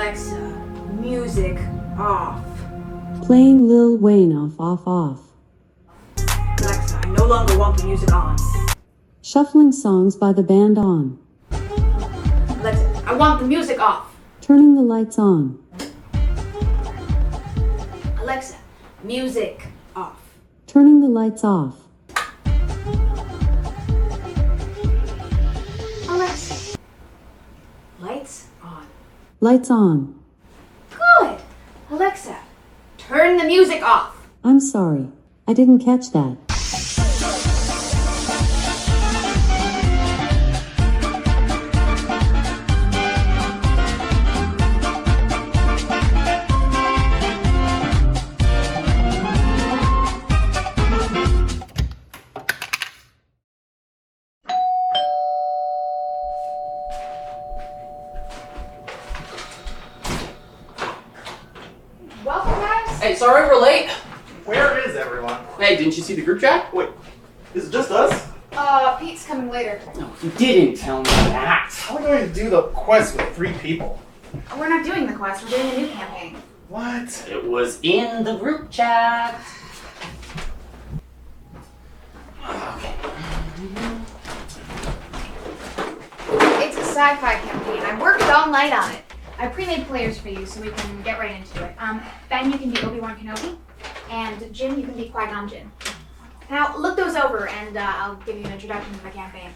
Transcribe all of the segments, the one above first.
Alexa, music off. Playing Lil Wayne off. Alexa, I no longer want the music on. Shuffling songs by the band on. Alexa, I want the music off. Turning the lights on. Alexa, music off. Turning the lights off. Alexa, lights on. Lights on. Good! Alexa, turn the music off. I'm sorry, I didn't catch that. Welcome, guys. Hey, sorry we're late. Where is everyone? Hey, didn't you see the group chat? Wait, is it just us? Pete's coming later. No, you didn't tell me that. How are we going to do the quest with 3 people? We're not doing the quest, we're doing a new campaign. What? It was in the group chat. Okay. It's a sci-fi campaign. I worked all night on it. I pre-made players for you so we can get right into it. Ben, you can be Obi-Wan Kenobi, and Jin, you can be Qui-Gon Jinn. Now, look those over, and I'll give you an introduction to the campaign.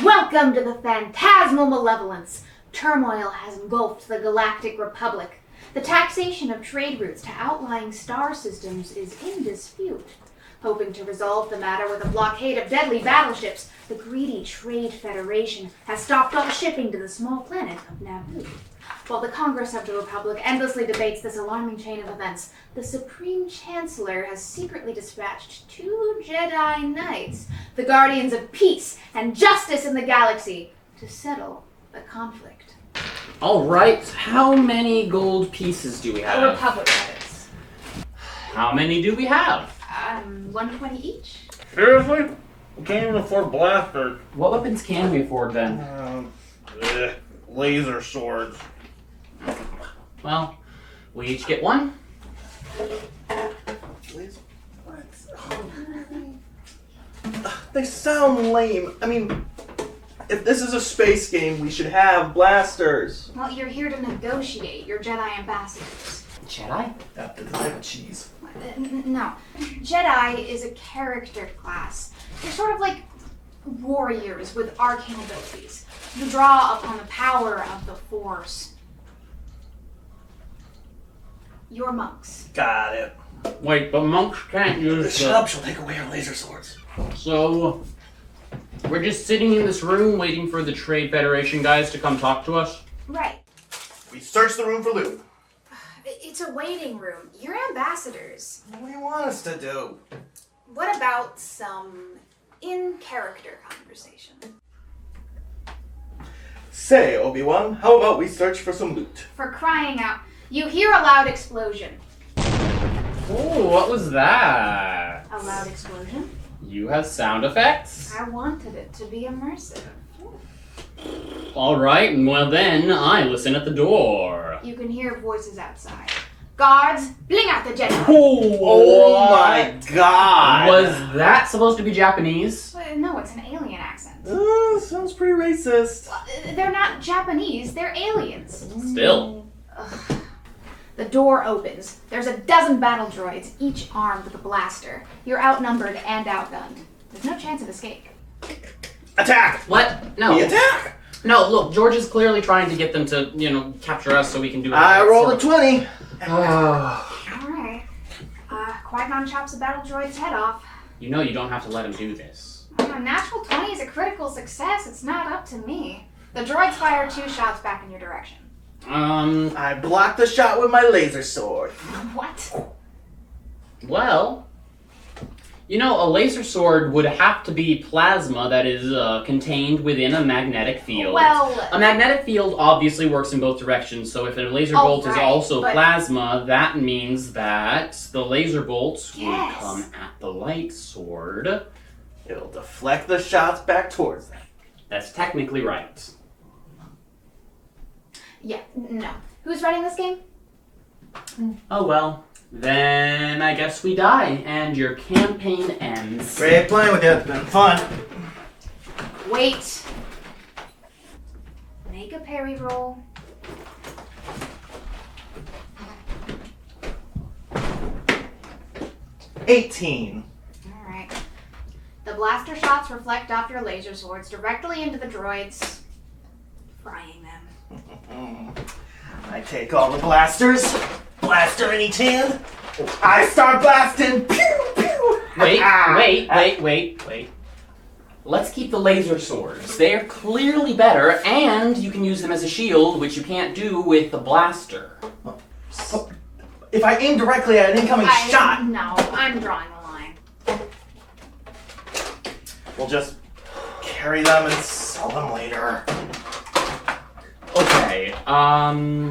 Welcome to the Phantasmal Malevolence. Turmoil has engulfed the Galactic Republic. The taxation of trade routes to outlying star systems is in dispute. Hoping to resolve the matter with a blockade of deadly battleships, the greedy Trade Federation has stopped all shipping to the small planet of NABOO. While the Congress of the Republic endlessly debates this alarming chain of events, the Supreme Chancellor has secretly dispatched 2 Jedi Knights, the guardians of peace and justice in the galaxy, to settle the conflict. Alright, how many gold pieces do we have? Republic credits. How many do we have? 120 each? Seriously? We can't even afford blasters. What weapons can we afford then? Laser swords. Well, we each get one. They sound lame. I mean, if this is a space game, we should have blasters. Well, you're here to negotiate. You're Jedi ambassadors. Jedi? After the type of cheese. No. Jedi is a character class. They're sort of like warriors with arcane abilities. You draw upon the power of the Force. You're monks. Got it. Wait, but monks can't use Shut up, she'll take away our laser swords. So, we're just sitting in this room waiting for the Trade Federation guys to come talk to us? Right. We search the room for loot. It's a waiting room. You're ambassadors. What do you want us to do? What about some in-character conversation? Say, Obi-Wan, how about we search for some loot? For crying out, you hear a loud explosion. Oh, what was that? A loud explosion? You have sound effects? I wanted it to be immersive. Alright, well then, I listen at the door. You can hear voices outside. Guards, bring out the Jedi. Oh my god! Was that supposed to be Japanese? No, it's an alien accent. Sounds pretty racist. They're not Japanese, they're aliens. Still. Ugh. The door opens. There's a dozen battle droids, each armed with a blaster. You're outnumbered and outgunned. There's no chance of escape. Attack! What? No. The attack! No, look, George is clearly trying to get them to, capture us so we can do it. I rolled a 20. Alright. Qui-Gon chops a battle droid's head off. You know you don't have to let him do this. A natural 20 is a critical success. It's not up to me. The droids fire 2 shots back in your direction. I blocked the shot with my laser sword. What? Well, a laser sword would have to be plasma that is contained within a magnetic field. Well, a magnetic field obviously works in both directions, so if a laser bolt is also plasma, that means that the laser bolts would come at the light sword It'll deflect the shots back towards them. That's technically right. Yeah, no. Who's running this game? Oh well. Then I guess we die, and your campaign ends. Great playing with you. It's been fun. Wait. Make a parry roll. $18. Alright. The blaster shots reflect off your laser swords directly into the droids, frying them. I take all the blasters. Blaster in each hand. I start blasting. Pew, pew. Wait. Let's keep the laser swords. They're clearly better, and you can use them as a shield, which you can't do with the blaster. If I aim directly at an incoming shot, No, I'm drawing the line. we'll just carry them and sell them later. Okay,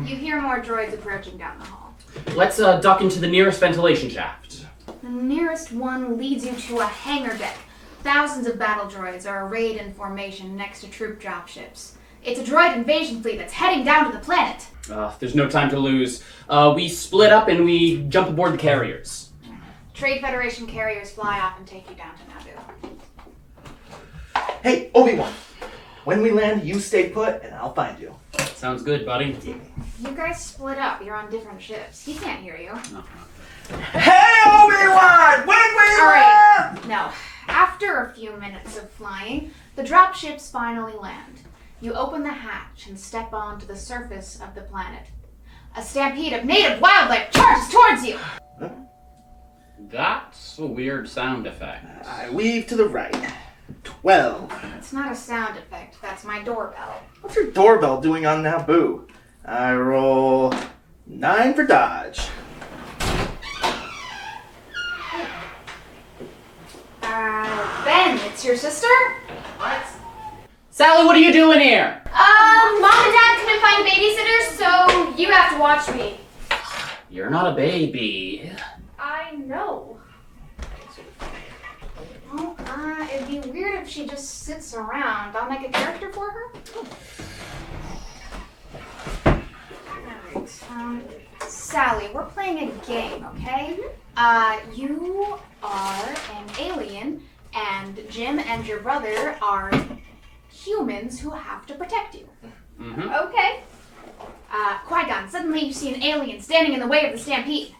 You hear more droids approaching down the hall. let's duck into the nearest ventilation shaft. The nearest one leads you to a hangar deck. Thousands of battle droids are arrayed in formation next to troop dropships. It's a droid invasion fleet that's heading down to the planet. There's no time to lose. We split up and we jump aboard the carriers. Trade Federation carriers fly off and take you down to Naboo. Hey, Obi-Wan. When we land, you stay put and I'll find you. Sounds good, buddy. You guys split up. You're on different ships. He can't hear you. Hey, Obi-Wan! When we Alright, land! no. After a few minutes of flying, the dropships finally land. You open the hatch and step onto the surface of the planet. A stampede of native wildlife charges towards you! That's a weird sound effect. I weave to the right. 12. It's not a sound effect, that's my doorbell. What's your doorbell doing on Naboo? I roll 9 for dodge. Ben, it's your sister? What? Sally, what are you doing here? Mom and Dad couldn't find a babysitter, so you have to watch me. You're not a baby. I know. Well, it'd be weird if she just sits around. I'll make a character for her. Alright, Sally, we're playing a game, okay? You are an alien, and Jim and your brother are humans who have to protect you. Mm-hmm. Okay. Qui-Gon, suddenly you see an alien standing in the way of the stampede.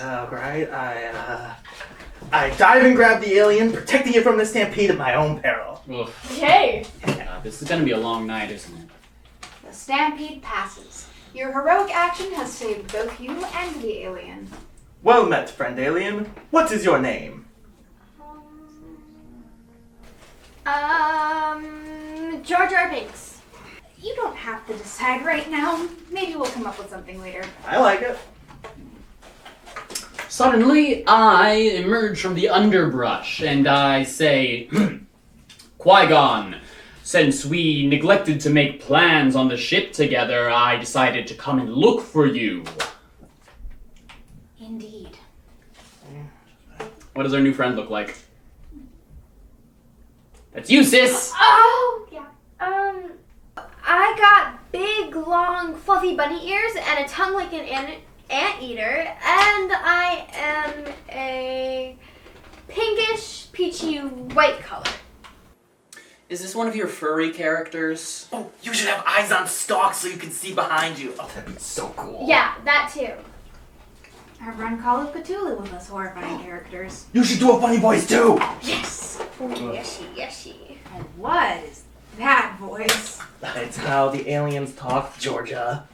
Alright, I dive and grab the alien, protecting it from the stampede at my own peril. Ugh. Okay. This is gonna be a long night, isn't it? The stampede passes. Your heroic action has saved both you and the alien. Well met, friend alien. What is your name? Jar Jar Binks. You don't have to decide right now. Maybe we'll come up with something later. I like it. Suddenly, I emerge from the underbrush and I say, Qui-Gon, since we neglected to make plans on the ship together, I decided to come and look for you. Indeed. What does our new friend look like? That's you, sis! Oh, yeah. I got big, long, fluffy bunny ears and a tongue like an anteater, and I am a pinkish, peachy, white color. Is this one of your furry characters? Oh, you should have eyes on stalks so you can see behind you. Oh, that'd be so cool. Yeah, that too. I've run Call of Cthulhu with us horrifying characters. You should do a funny voice too. Yes! Yeshy. And what is that voice? It's how the aliens talk, Georgia.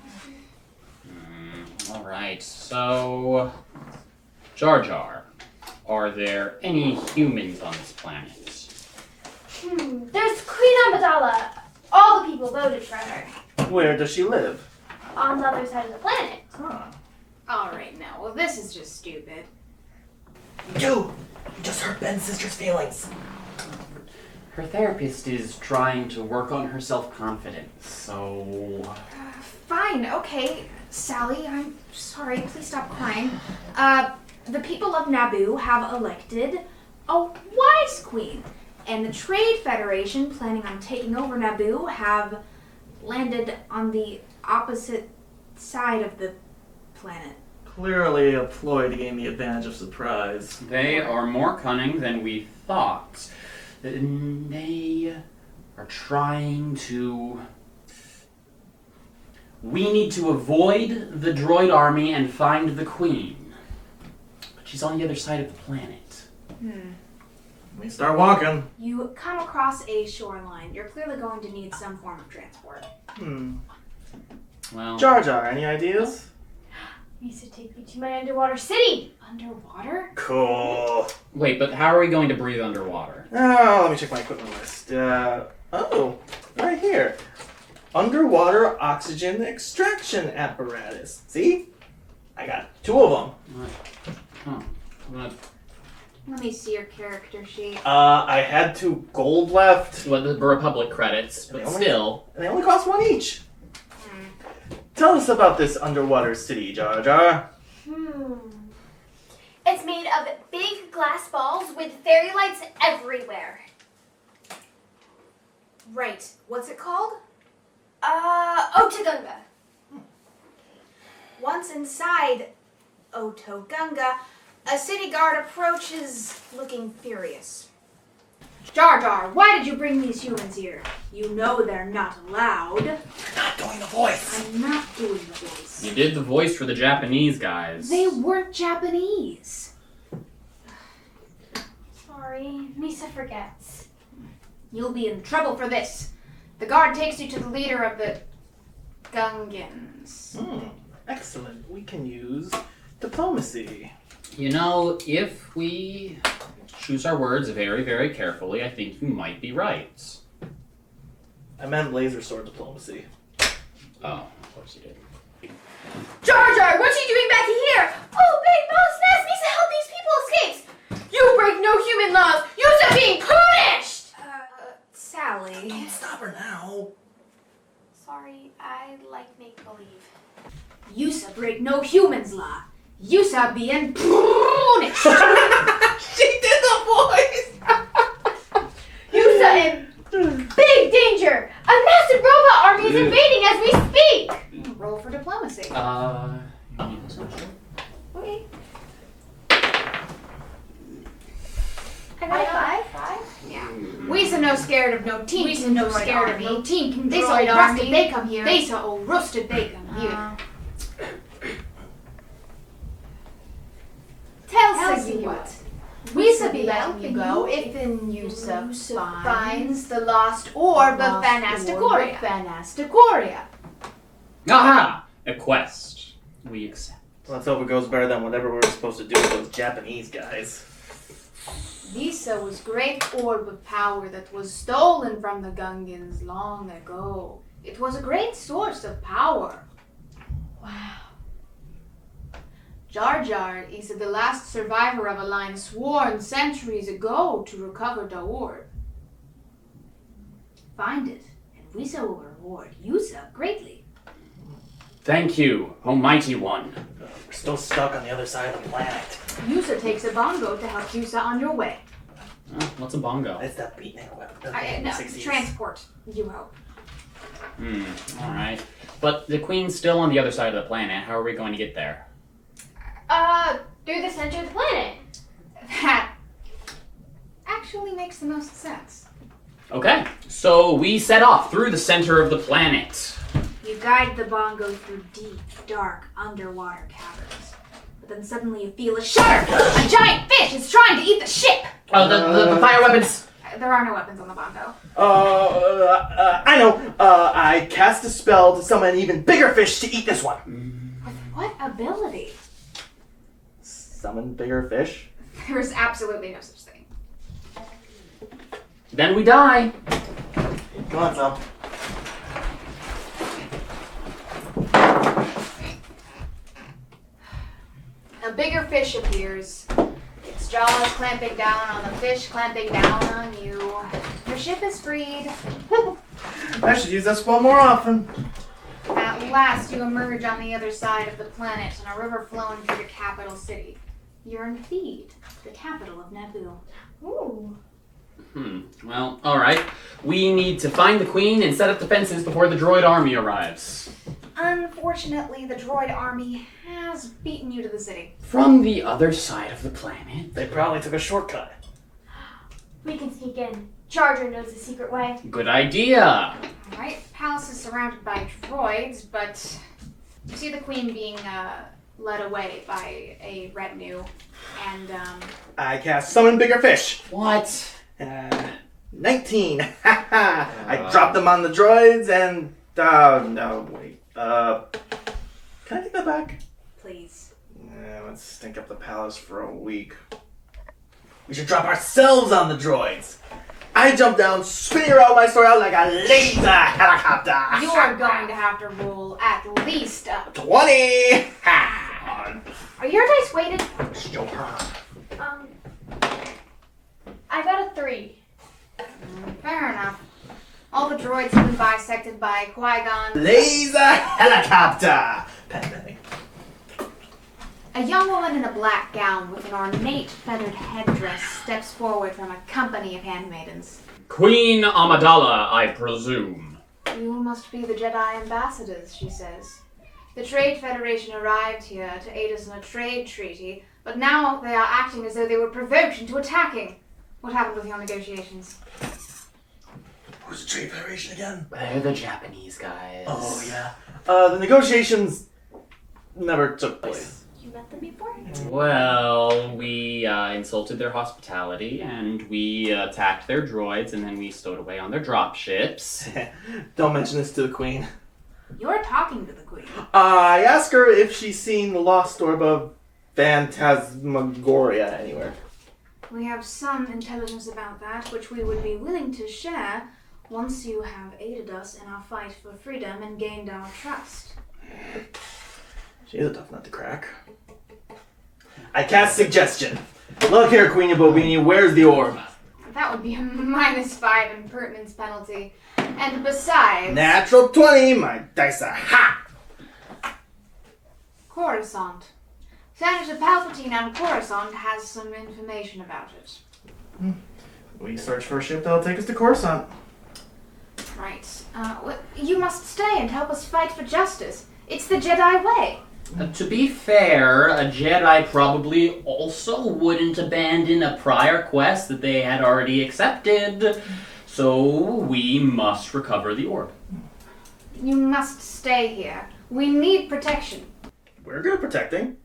Alright, so... Jar Jar, are there any humans on this planet? There's Queen Amidala. All the people voted for her. Where does she live? On the other side of the planet. Huh. Alright, now, well, this is just stupid. You just hurt Ben's sister's feelings. Her therapist is trying to work on her self-confidence, so... Fine, okay. Sally, I'm sorry. Please stop crying. The people of Naboo have elected a wise queen. And the Trade Federation, planning on taking over Naboo, have landed on the opposite side of the planet. Clearly a ploy to gain the advantage of surprise. They are more cunning than we thought. They are trying to... We need to avoid the droid army and find the queen. But she's on the other side of the planet. We start walking. You come across a shoreline. You're clearly going to need some form of transport. Well, Jar Jar, any ideas? Misa, take me to my underwater city. Underwater? Cool. wait, but how are we going to breathe underwater? Let me check my equipment list. Right here. Underwater oxygen extraction apparatus. See? I got 2 of them. Let me see your character sheet. I had 2 gold left. Well, the Republic credits, but still. And they only cost 1 each. Tell us about this underwater city, Jar Jar. It's made of big glass balls with fairy lights everywhere. Right. What's it called? Otagunga. Once inside Otogunga, a city guard approaches looking furious. Jar Jar, why did you bring these humans here? You know they're not allowed. You're not doing the voice. I'm not doing the voice. You did the voice for the Japanese guys. They weren't Japanese. Sorry, Misa forgets. You'll be in trouble for this. The guard takes you to the leader of the Gungans. Excellent. We can use diplomacy. You know, if we choose our words very, very carefully, I think you might be right. I meant laser sword diplomacy. Oh, of course you did. Jar Jar, what's he doing back here? Oh, Big Boss Ness needs to help these people escape. You break no human laws. You are being punished. Sally. Don't stop her now. Sorry, I like make-believe. Yusa break no humans law. Yusa being punished. She did the voice! Yusa in big danger. A massive robot army is invading as we speak. Roll for diplomacy. You need this one? Okay. I got a 5. Yeah. We's no scared of no team. We's no scared of no team. They saw Droid rusted army. they come here. They saw old roasted they come here. Tell you you what. We'sa be letting you go if in Yusa finds the lost orb of Fanasticoria. Aha! A quest. We accept. Let's hope it goes better than whatever we're supposed to do with those Japanese guys. Visa was great orb of power that was stolen from the Gungans long ago. It was a great source of power. Wow. Jar Jar is the last survivor of a line sworn centuries ago to recover the orb. Find it, and Visa will reward Yusa greatly. Thank you, Almighty One. We're still stuck on the other side of the planet. Yusa takes a bongo to help Yusa on your way. What's a bongo? It's that beatnik weapon. No, transport, you hope. Alright. But the Queen's still on the other side of the planet. How are we going to get there? Through the center of the planet. That actually makes the most sense. Okay, so we set off through the center of the planet. You guide the bongo through deep, dark, underwater caverns. But then suddenly you feel a shudder! A giant fish is trying to eat the ship! Oh, the fire weapons! There are no weapons on the bongo. I know. I cast a spell to summon an even bigger fish to eat this one. With what ability? Summon bigger fish? There is absolutely no such thing. Then we die. Come on, Sal. A bigger fish appears. Its jaws clamping down on the fish, clamping down on you. Your ship is freed. I should use that spell more often. At last, you emerge on the other side of the planet in a river flowing through the capital city. You're in Theed, the capital of Naboo. Ooh. Well, alright. We need to find the queen and set up defenses before the droid army arrives. Unfortunately, the droid army has beaten you to the city. From the other side of the planet. They probably took a shortcut. We can sneak in. Jar Jar knows the secret way. Good idea. Alright, the palace is surrounded by droids, but you see the queen being led away by a retinue, and I cast Summon Bigger Fish. What? 19. I dropped them on the droids and... no, wait. Can I take that back? please. Let's stink up the palace for a week. We should drop ourselves on the droids. I jump down, spinning around my sword out like a laser helicopter. You are going to have to roll at least 20. Are your dice weighted? Show her. I got a 3. Fair enough. All the droids have been bisected by Qui-Gon. Laser helicopter. Pandemic. A young woman in a black gown with an ornate feathered headdress steps forward from a company of handmaidens. Queen Amidala, I presume. You must be the Jedi ambassadors, she says. The Trade Federation arrived here to aid us in a trade treaty, but now they are acting as though they were provoked into attacking. What happened with your negotiations? Who's the Trade Federation again? They're the Japanese guys. Oh, yeah. The negotiations never took place. You met them before? Well, we insulted their hospitality, and we attacked their droids, and then we stowed away on their dropships. Don't mention this to the Queen. You're talking to the Queen. I asked her if she's seen the Lost Orb of Phantasmagoria anywhere. We have some intelligence about that, which we would be willing to share once you have aided us in our fight for freedom and gained our trust. She's a tough nut to crack. I cast suggestion. Look here, Queen Bobini, where's the orb? That would be a -5 impertinence penalty. And besides... Natural 20, my dice are hot. Coruscant. Senator Palpatine on Coruscant has some information about it. We search for a ship that'll take us to Coruscant. Right. You must stay and help us fight for justice. It's the Jedi way. To be fair, a Jedi probably also wouldn't abandon a prior quest that they had already accepted. So we must recover the orb. You must stay here. We need protection. We're good at protecting.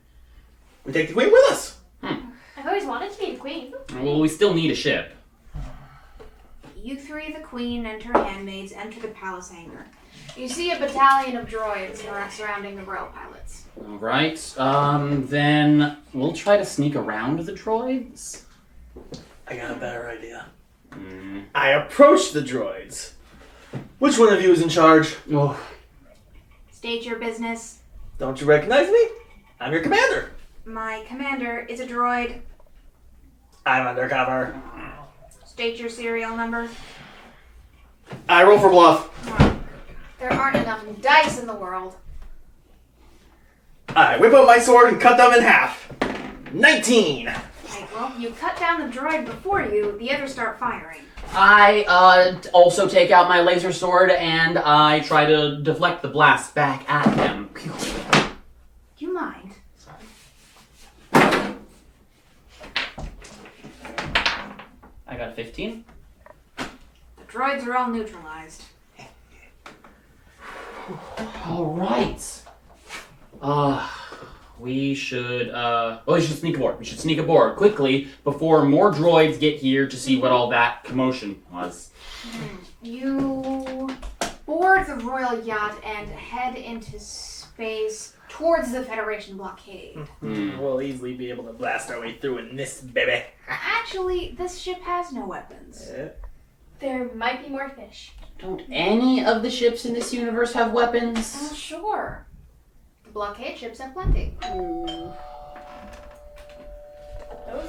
We take the Queen with us. I've always wanted to be a queen. Well, we still need a ship. You three, the Queen, and her handmaids enter the palace hangar. You see a battalion of droids surrounding the royal pilots. Alright, then we'll try to sneak around the droids. I got a better idea. I approach the droids. Which one of you is in charge? Oh, State your business. Don't you recognize me? I'm your commander. My commander is a droid. I'm undercover. State your serial number. I roll for bluff. There aren't enough dice in the world. I whip out my sword and cut them in half. 19. Right, well, you cut down the droid before you, the others start firing. I also take out my laser sword and I try to deflect the blast back at them. Do you mind? I got 15. The droids are all neutralized. Alright. We should sneak aboard. We should sneak aboard quickly before more droids get here to see what all that commotion was. You board the royal yacht and head into space towards the Federation blockade. We'll easily be able to blast our way through in this baby. Actually, this ship has no weapons. There might be more fish. Don't any of the ships in this universe have weapons? Sure. The blockade ships have plenty. Those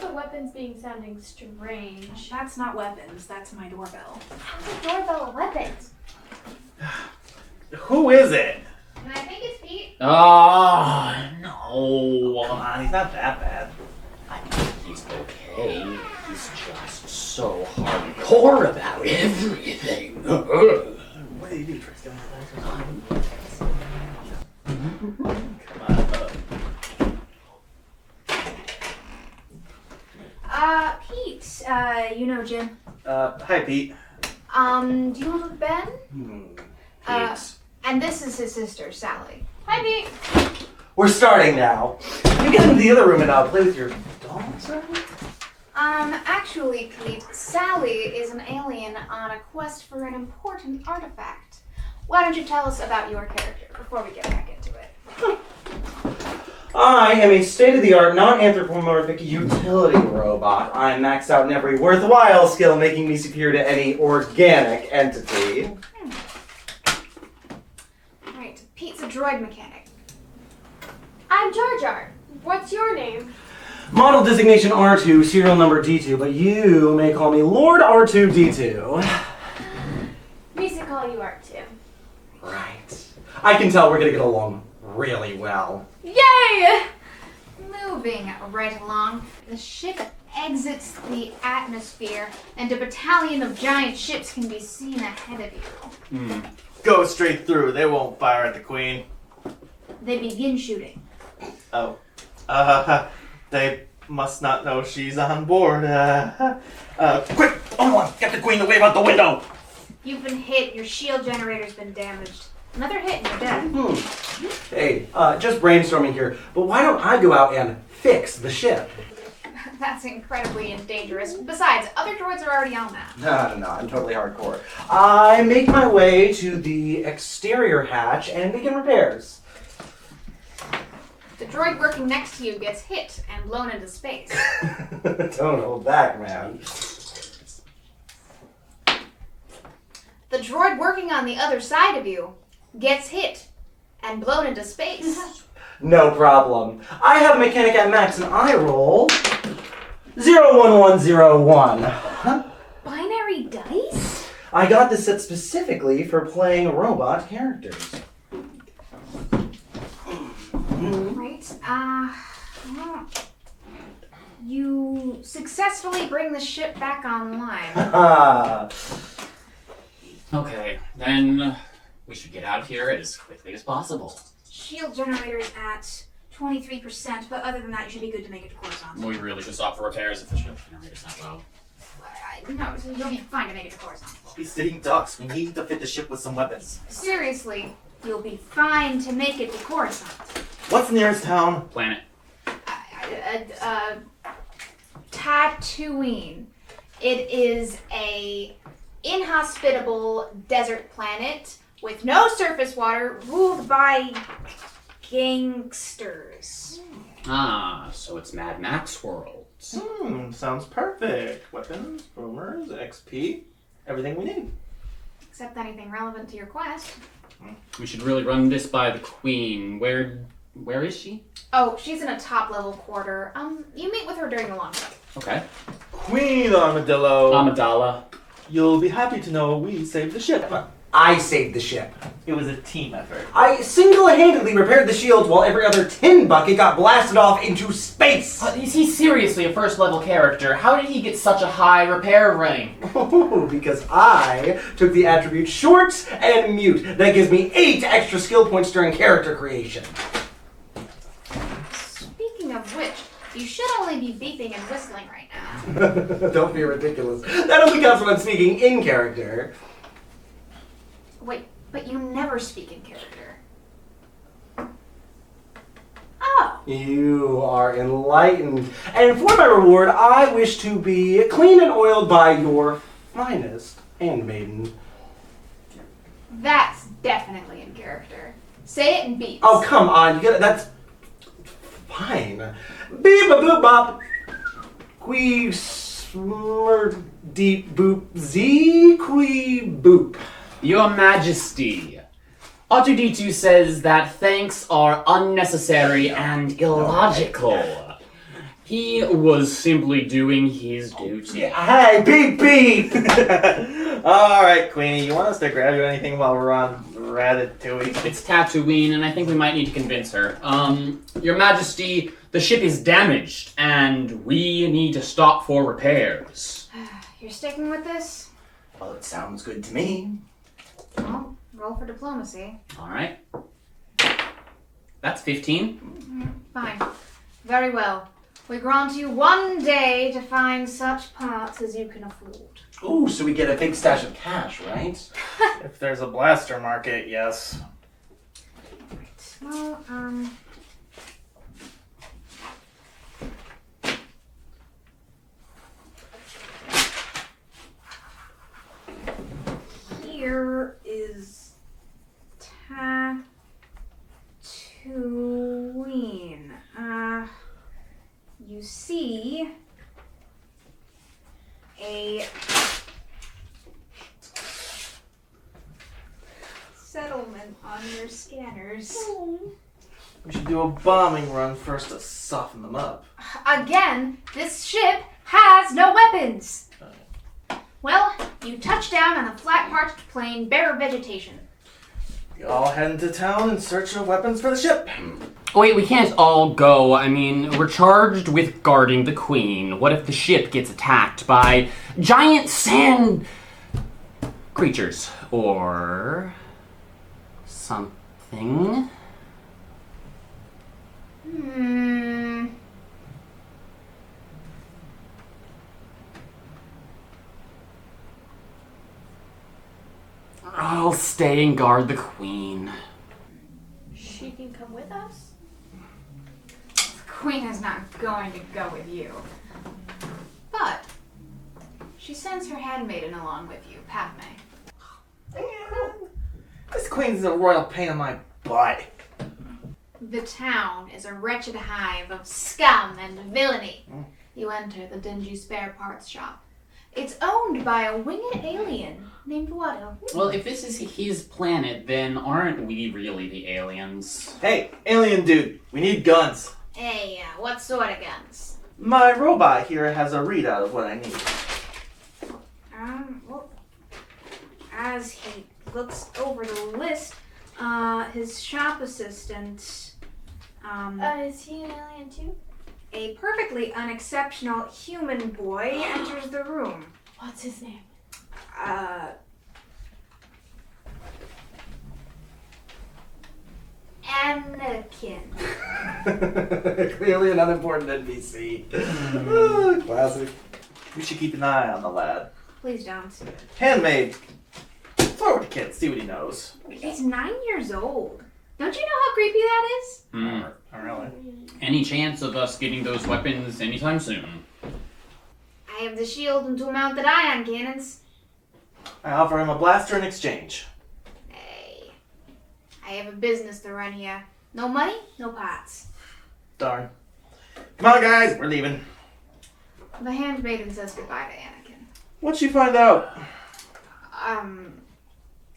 are weapons sounding strange. That's not weapons, that's my doorbell. How's a doorbell a weapon? Who is it? And I think it's Pete. Oh, no. Come on, he's not that bad. say he's just so hardcore about everything. What do you do, Tristan? Come on up. Pete, you know Jim. Hi, Pete. Do you live with Ben? Pete. And this is his sister, Sally. Hi, Pete. We're starting now. You get into the other room and I'll play with your dolls, right? Actually, Pete, Sally is an alien on a quest for an important artifact. Why don't you tell us about your character before we get back into it? I am a state-of-the-art, non-anthropomorphic utility robot. I'm maxed out in every worthwhile skill, making me superior to any organic entity. Right, Pete's a droid mechanic. I'm Jar Jar. What's your name? Model designation R2, serial number D2, but you may call me Lord R2D2. We used to call you Art too. Right. I can tell we're gonna get along really well. Yay! Moving right along, the ship exits the atmosphere, and a battalion of giant ships can be seen ahead of you. Go straight through. They won't fire at the Queen. They begin shooting. Oh. They must not know she's on board. Quick! Oh, get the Queen to wave out the window! You've been hit, your shield generator's been damaged. Another hit and you're dead. Hey, just brainstorming here, but why don't I go out and fix the ship? That's incredibly dangerous. Besides, other droids are already on that. No, I'm totally hardcore. I make my way to the exterior hatch and begin repairs. The droid working next to you gets hit and blown into space. Don't hold back, man. The droid working on the other side of you gets hit and blown into space. No problem. I have a mechanic at max and I roll 01101. Huh? Binary dice? I got this set specifically for playing robot characters. Right. Well, you successfully bring the ship back online. Okay, then we should get out of here as quickly as possible. Shield generator's at 23%, but other than that, you should be good to make it to Coruscant. We really just opt for repairs if the ship generator's not well. No, you'll be fine to make it to Coruscant. We'll be sitting ducks. We need to fit the ship with some weapons. Seriously, you'll be fine to make it to Coruscant. What's the nearest town? Planet. Tatooine. It is a inhospitable desert planet with no surface water, ruled by gangsters. Ah, so it's Mad Max world. Sounds perfect. Weapons, boomers, XP, everything we need. Except anything relevant to your quest. We should really run this by the Queen. Where is she? Oh, she's in a top-level quarter. You meet with her during the long trip. Okay. Queen Armadillo. Amidala. You'll be happy to know we saved the ship. I saved the ship. It was a team effort. I single-handedly repaired the shields while every other tin bucket got blasted off into space. Is he seriously a first-level character? How did he get such a high repair rank? Oh, because I took the attribute short and mute. That gives me 8 extra skill points during character creation. Speaking of which, you should only be beeping and whistling right now. Don't be ridiculous. That only counts when I'm speaking in character. Wait, but you never speak in character. Oh. You are enlightened. And for my reward, I wish to be clean and oiled by your finest handmaiden. That's definitely in character. Say it in beats. Oh, come on. You get that's fine. Beep a boop bop. Quee smur deep boop z quee boop. Your Majesty, R2D2 says that thanks are unnecessary and illogical. He was simply doing his duty. Hey, beep beep! Alright, Queenie, you want us to grab you anything while we're on Ratatouille? It's Tatooine, and I think we might need to convince her. Your Majesty, the ship is damaged, and we need to stop for repairs. You're sticking with this? Well, it sounds good to me. Well, roll for diplomacy. Alright. That's 15. Fine. Very well. We grant you 1 day to find such parts as you can afford. Ooh, so we get a big stash of cash, right? If there's a blaster market, yes. Well, here is Tatooine. You see a settlement on your scanners. We should do a bombing run first to soften them up. Again, this ship has no weapons. Well, you touch down on a flat parched plain bare of vegetation. We all head into town in search of weapons for the ship. Wait, we can't all go. I mean, we're charged with guarding the Queen. What if the ship gets attacked by giant sand creatures? Or something? I'll stay and guard the Queen. She can come with us? The Queen is not going to go with you. But she sends her handmaiden along with you, Padme. This Queen's a royal pain in my butt. The town is a wretched hive of scum and villainy. You enter the dingy spare parts shop. It's owned by a winged alien named Watto. Well, if this is his planet, then aren't we really the aliens? Hey, alien dude, we need guns. Hey, what sort of guns? My robot here has a readout of what I need. Well, as he looks over the list, his shop assistant, Is he an alien too? a perfectly unexceptional human boy, enters the room. What's his name? Anakin. Clearly an unimportant NPC. Classic. We should keep an eye on the lad. Please don't. Handmaid. Throw it to kid, see what he knows. He's 9 years old. Don't you know how creepy that is? Oh, really? Any chance of us getting those weapons anytime soon? I have the shield and 2 mounted ion cannons. I offer him a blaster in exchange. Hey, I have a business to run here. No money, no pots. Darn. Come on, guys, we're leaving. The handmaiden says goodbye to Anakin. What'd she find out?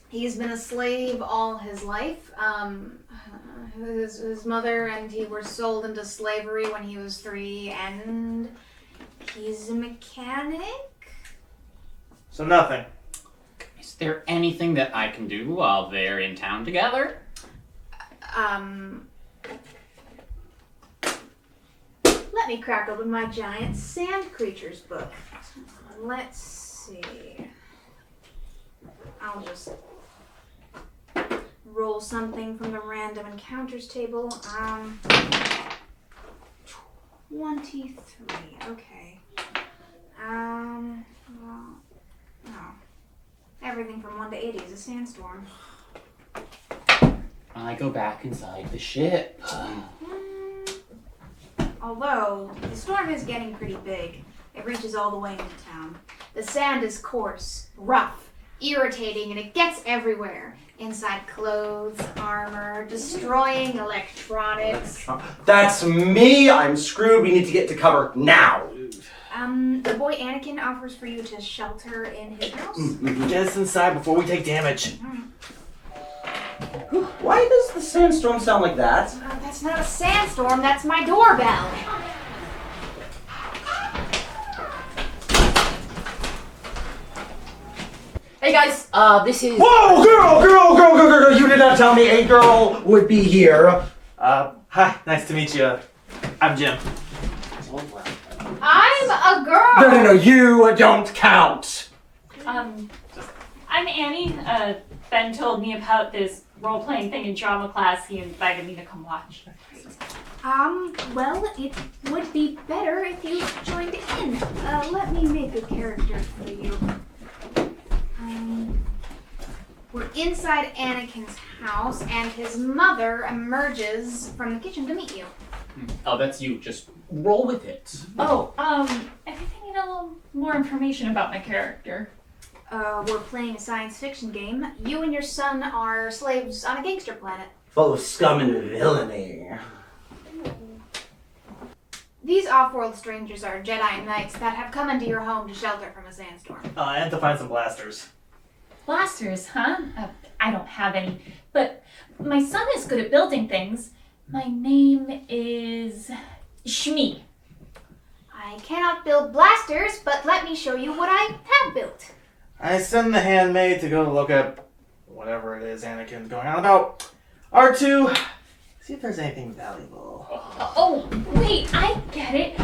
He's been a slave all his life. His mother and he were sold into slavery when he was 3, and he's a mechanic? So nothing. Is there anything that I can do while they're in town together? Let me crack open my giant sand creatures book. Let's see. I'll just roll something from the random encounters table. 23. Okay. Well, no. Everything from 1 to 80 is a sandstorm. I go back inside the ship. Although, the storm is getting pretty big. It reaches all the way into town. The sand is coarse, rough, irritating, and it gets everywhere. Inside clothes, armor, destroying electronics. That's me! I'm screwed. We need to get to cover now. The boy Anakin offers for you to shelter in his house. Get us inside before we take damage. Why does the sandstorm sound like that? That's not a sandstorm, that's my doorbell. Hey guys, this is... Whoa, girl! You did not tell me a girl would be here. Hi, nice to meet you. I'm Jim. I'm a girl. No, you don't count. I'm Annie. Ben told me about this role-playing thing in drama class. He invited me to come watch. Well, it would be better if you joined in. Let me make a character for you. We're inside Anakin's house, and his mother emerges from the kitchen to meet you. Oh, that's you. Just roll with it. Oh, I think I need a little more information about my character. We're playing a science fiction game. You and your son are slaves on a gangster planet. Full of scum and villainy. These off-world strangers are Jedi Knights that have come into your home to shelter from a sandstorm. And to find some blasters. Blasters, huh? I don't have any, but my son is good at building things. My name is Shmi. I cannot build blasters, but let me show you what I have built. I send the handmaid to go look at whatever it is Anakin's going on about. R2, see if there's anything valuable. Oh, wait, I get it.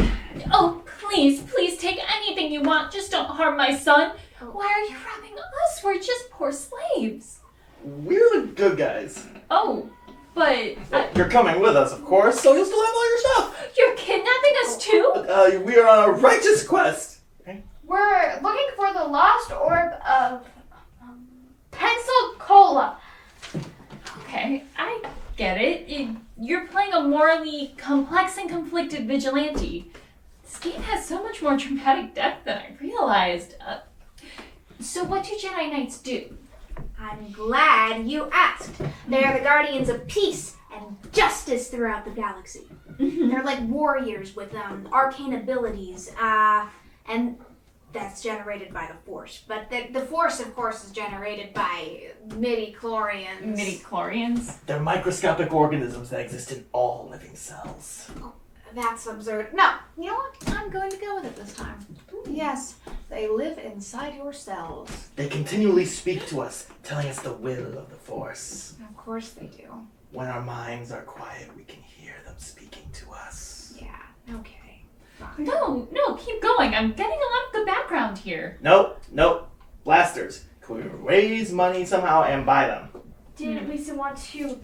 Oh, please take anything you want. Just don't harm my son. Why are you robbing us? We're just poor slaves. We're the good guys. Oh, but You're coming with us, of course, so you'll still have all your stuff. you're kidnapping us too? We are on a righteous quest. We're looking for the lost orb of Pensacola. Okay, I get it. You're playing a morally complex and conflicted vigilante. This game has so much more dramatic depth than I realized. So what do Jedi Knights do? I'm glad you asked. They are the guardians of peace and justice throughout the galaxy. They're like warriors with arcane abilities, and that's generated by the Force. But the Force, of course, is generated by midi-chlorians. Midi-chlorians? They're microscopic organisms that exist in all living cells. That's absurd. No, you know what? I'm going to go with it this time. Yes, they live inside your cells. They continually speak to us, telling us the will of the Force. Of course they do. When our minds are quiet, we can hear them speaking to us. Yeah, okay. Fine. No, keep going. I'm getting a lot of good background here. Nope. Blasters. Can we raise money somehow and buy them? Didn't we want to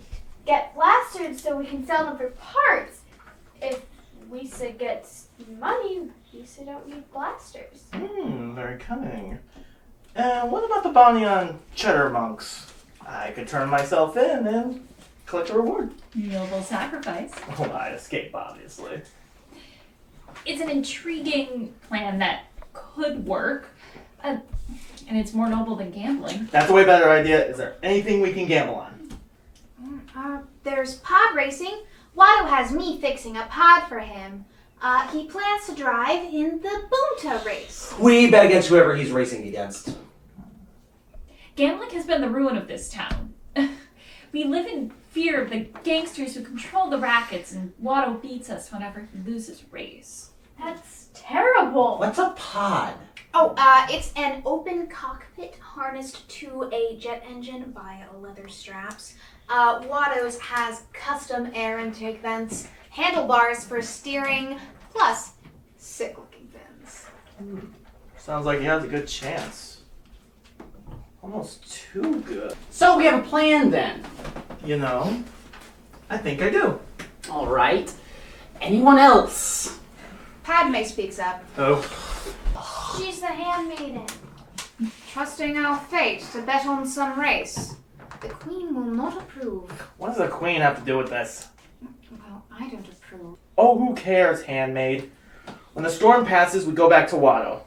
get blasters so we can sell them for parts? If Lisa gets money, Lisa don't need blasters. Very cunning. And what about the bounty on cheddar monks? I could turn myself in and collect a reward. Noble sacrifice. Well, I escape, obviously. It's an intriguing plan that could work, and it's more noble than gambling. That's a way better idea. Is there anything we can gamble on? There's pod racing. Watto has me fixing a pod for him. He plans to drive in the Boonta race. We bet against whoever he's racing against. Gambling has been the ruin of this town. We live in fear of the gangsters who control the rackets, and Watto beats us whenever he loses a race. That's terrible. What's a pod? It's an open cockpit harnessed to a jet engine via leather straps. Watto's has custom air intake vents, handlebars for steering, plus sick-looking fins. Sounds like he has a good chance. Almost too good. So we have a plan then. You know, I think I do. All right. Anyone else? Padme speaks up, Oh. She's the handmaiden. trusting our fate to bet on some race. The Queen will not approve. What does the Queen have to do with this? Well, I don't approve. Oh, who cares, handmaid? When the storm passes, we go back to Watto.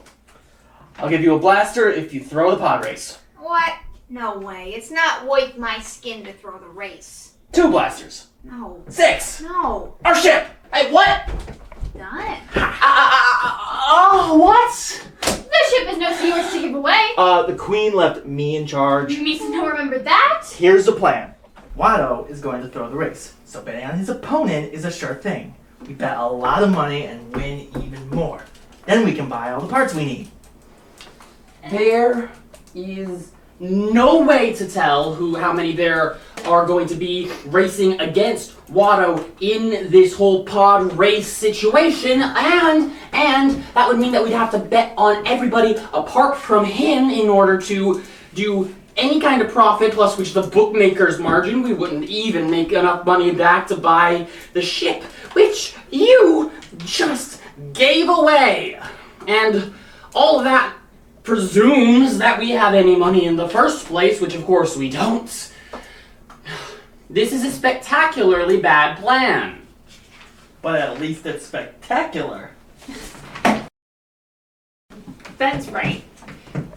I'll give you a blaster if you throw the pod race. What? No way. It's not worth my skin to throw the race. 2 blasters. No. 6. No. Our ship. Hey, what? Done. Oh, what? The ship is no yours to give away. The Queen left me in charge. Misa don't remember that. Here's the plan. Watto is going to throw the race, so betting on his opponent is a sure thing. We bet a lot of money and win even more. Then we can buy all the parts we need. There is no way to tell how many there are going to be racing against Watto in this whole pod race situation, and that would mean that we'd have to bet on everybody apart from him in order to do any kind of profit, plus which the bookmaker's margin, we wouldn't even make enough money back to buy the ship, which you just gave away. And all of that presumes that we have any money in the first place, which of course we don't. This is a spectacularly bad plan. But at least it's spectacular. Ben's right.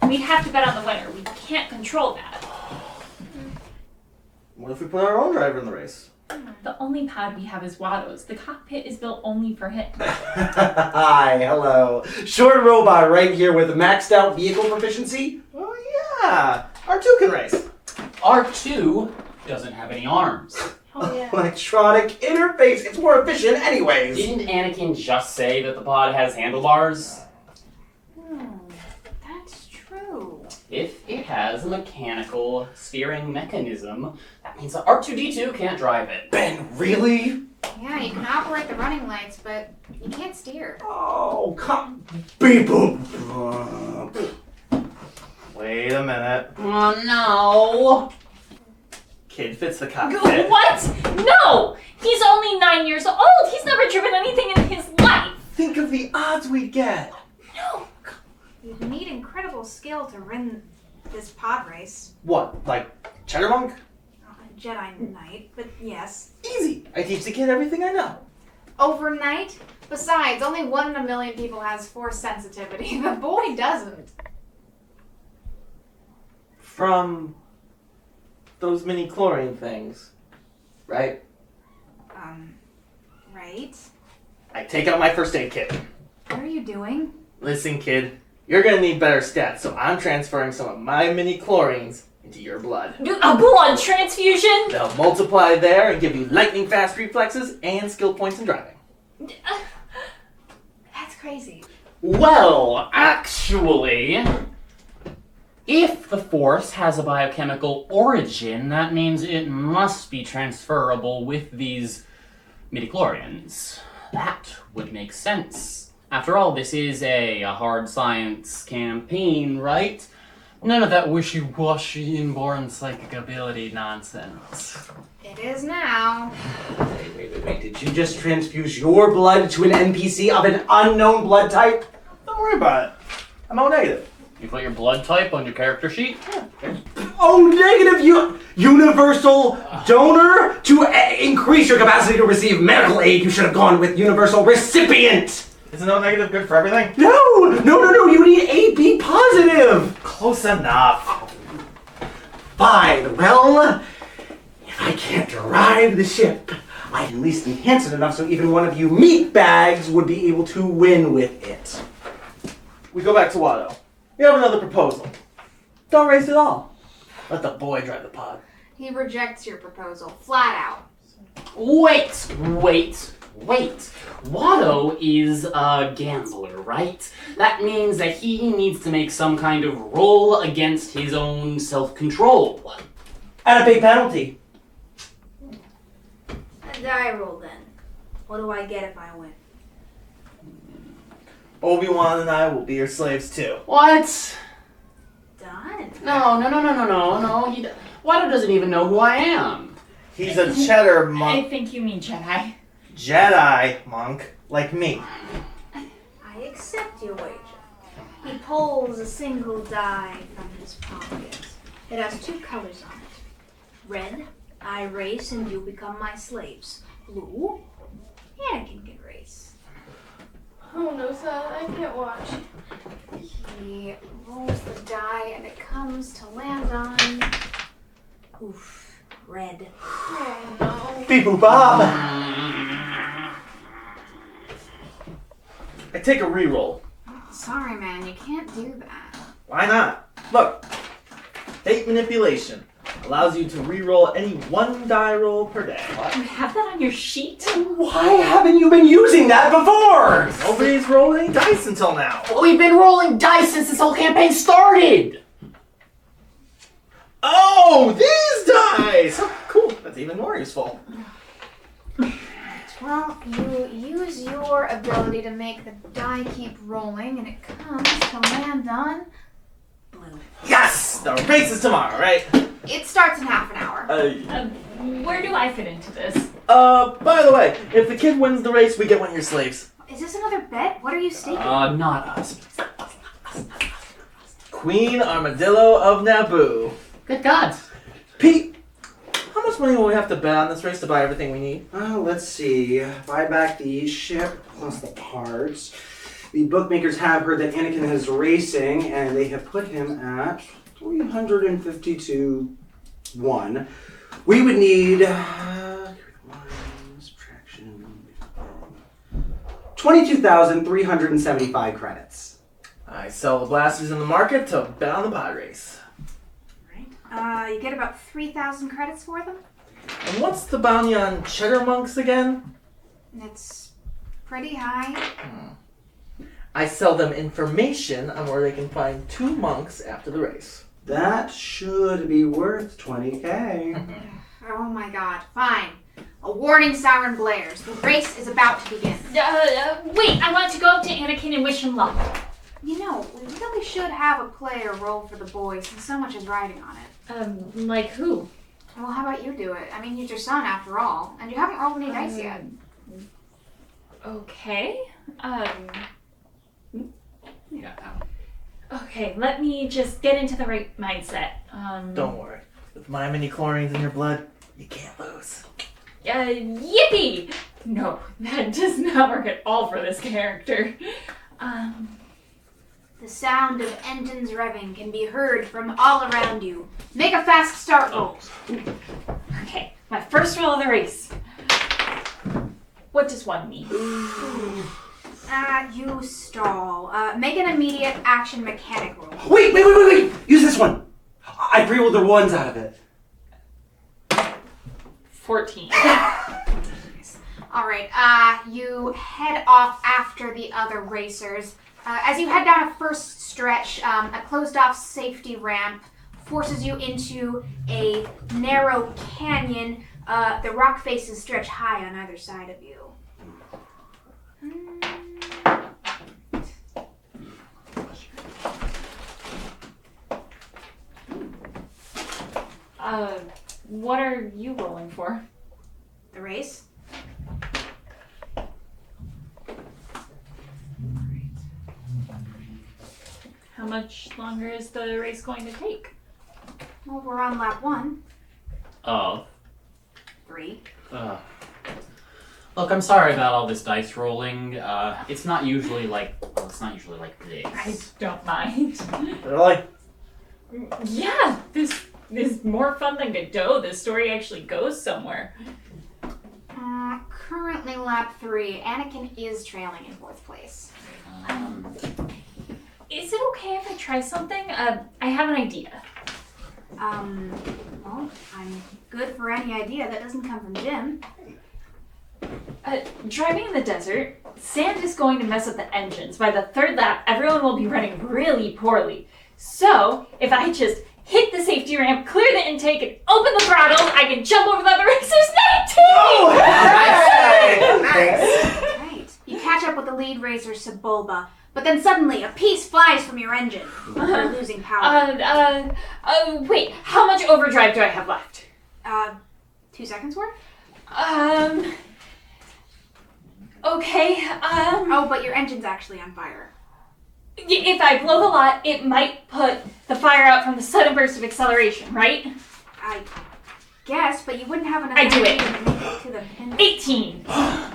We'd have to bet on the winner. We can't control that. What if we put our own driver in the race? The only pod we have is Watto's. The cockpit is built only for him. Hi, hello. Short robot right here with maxed out vehicle proficiency. Oh yeah, R2 can race. R2 doesn't have any arms. Oh, yeah. Electronic interface. It's more efficient anyways. Didn't Anakin just say that the pod has handlebars? That's true. If it has a mechanical steering mechanism, that means that R2-D2 can't drive it. Ben, really? Yeah, you can operate the running lights, but you can't steer. Oh, come. Beep boop. Wait a minute. Oh no! Kid fits the cockpit. What? No! He's only 9 years old. He's never driven anything in his life. Think of the odds we'd get. No. You'd need incredible skill to win this pod race. What, like Cheddar Monk? A Jedi Knight, but yes. Easy. I teach the kid everything I know. Overnight? Besides, only 1 in a million people has force sensitivity. The boy doesn't. From those mini chlorine things, right? Right? I take out my first aid kit. What are you doing? Listen, kid, you're gonna need better stats, so I'm transferring some of my mini chlorines into your blood. A blood transfusion? They'll multiply there and give you lightning fast reflexes and skill points in driving. That's crazy. Well, actually, if the Force has a biochemical origin, that means it must be transferable with these midichlorians. That would make sense. After all, this is a hard science campaign, right? None of that wishy-washy inborn psychic ability nonsense. It is now. Wait. Did you just transfuse your blood to an NPC of an unknown blood type? Don't worry about it. I'm O negative. You put your blood type on your character sheet? Oh, negative universal donor? To increase your capacity to receive medical aid, you should have gone with universal recipient. Isn't O negative good for everything? No, you need AB positive. Close enough. Fine, well, if I can't drive the ship, I can at least enhance it enough so even one of you meatbags would be able to win with it. We go back to Watto. We have another proposal. Don't race at all. Let the boy drive the pod. He rejects your proposal, flat out. Wait. Watto is a gambler, right? That means that he needs to make some kind of roll against his own self-control. At a big penalty. A die roll then. What do I get if I win? Obi-Wan and I will be your slaves too. What? Done. No. Watto doesn't even know who I am. He's a cheddar I monk. think you mean Jedi. Jedi monk like me. I accept your wager. He pulls a single die from his pocket. It has 2 colors on it. Red, I race and you become my slaves. Blue, Anakin can race. Oh no, son, I can't watch. He rolls the die and it comes to land on... Oof, red. Oh no. Beep boop bob. I take a reroll. Sorry, man, you can't do that. Why not? Look, fate manipulation allows you to reroll any 1 die roll per day. You have that on your sheet? Why haven't you been using that before? Nobody's rolled any dice until now. Well, we've been rolling dice since this whole campaign started! Oh, these dice! Oh, cool. That's even more useful. Well, you use your ability to make the die keep rolling, and it comes to land on blue. Yes! The race is tomorrow, right? It starts in half an hour. Where do I fit into this? By the way, if the kid wins the race, we get one of your slaves. Is this another bet? What are you staking? Not us. Queen Armadillo of Naboo. Good God. Pete, how much money will we have to bet on this race to buy everything we need? Let's see. Buy back the ship plus the parts. The bookmakers have heard that Anakin is racing, and they have put him at 350 to 1. We would need subtraction 22,375 credits. I sell the blasters in the market to bet on the pod race. You get about 3,000 credits for them. And what's the bounty on cheddar monks again? It's pretty high. I sell them information on where they can find 2 monks after the race. That should be worth 20K. Oh my god, fine. A warning siren blares. The race is about to begin. Wait, I want to go up to Anakin and wish him luck. You know, we really should have a player roll for the boys since so much is riding on it. Like who? Well, how about you do it? I mean, he's your son after all, and you haven't rolled any dice yet. Okay. Yeah. Okay, let me just get into the right mindset. Don't worry. With my mini chlorines in your blood, you can't lose. Yippee! No, that does not work at all for this character. The sound of engines revving can be heard from all around you. Make a fast start roll. Okay, my first roll of the race. What does 1 mean? You stall. Make an immediate action mechanic roll. Wait! Use this one! I pre-rolled the ones out of it. 14. Alright, you head off after the other racers. As you head down a first stretch, a closed-off safety ramp forces you into a narrow canyon. The rock faces stretch high on either side of you. What are you rolling for? The race? How much longer is the race going to take? Well, we're on lap 1. Oh. 3. Look, I'm sorry about all this dice rolling. It's not usually like this. I don't mind. They're like, Yeah, this is more fun than Godot. This story actually goes somewhere. Currently lap 3. Anakin is trailing in 4th place. Is it okay if I try something? I have an idea. Well, I'm good for any idea that doesn't come from Jim. Driving in the desert, sand is going to mess up the engines. By the 3rd lap, everyone will be running really poorly. So, if I just hit the safety ramp, clear the intake, and open the throttles, I can jump over the other racers 19! Right. You catch up with the lead racer, Sebulba, but then suddenly a piece flies from your engine. You're losing power. Wait, how much overdrive do I have left? 2 seconds worth? Okay, Oh, but your engine's actually on fire. If I blow the lot, it might put the fire out from the sudden burst of acceleration, right? I guess, but you wouldn't have enough I do energy it. to make it to the pin. 18! Well,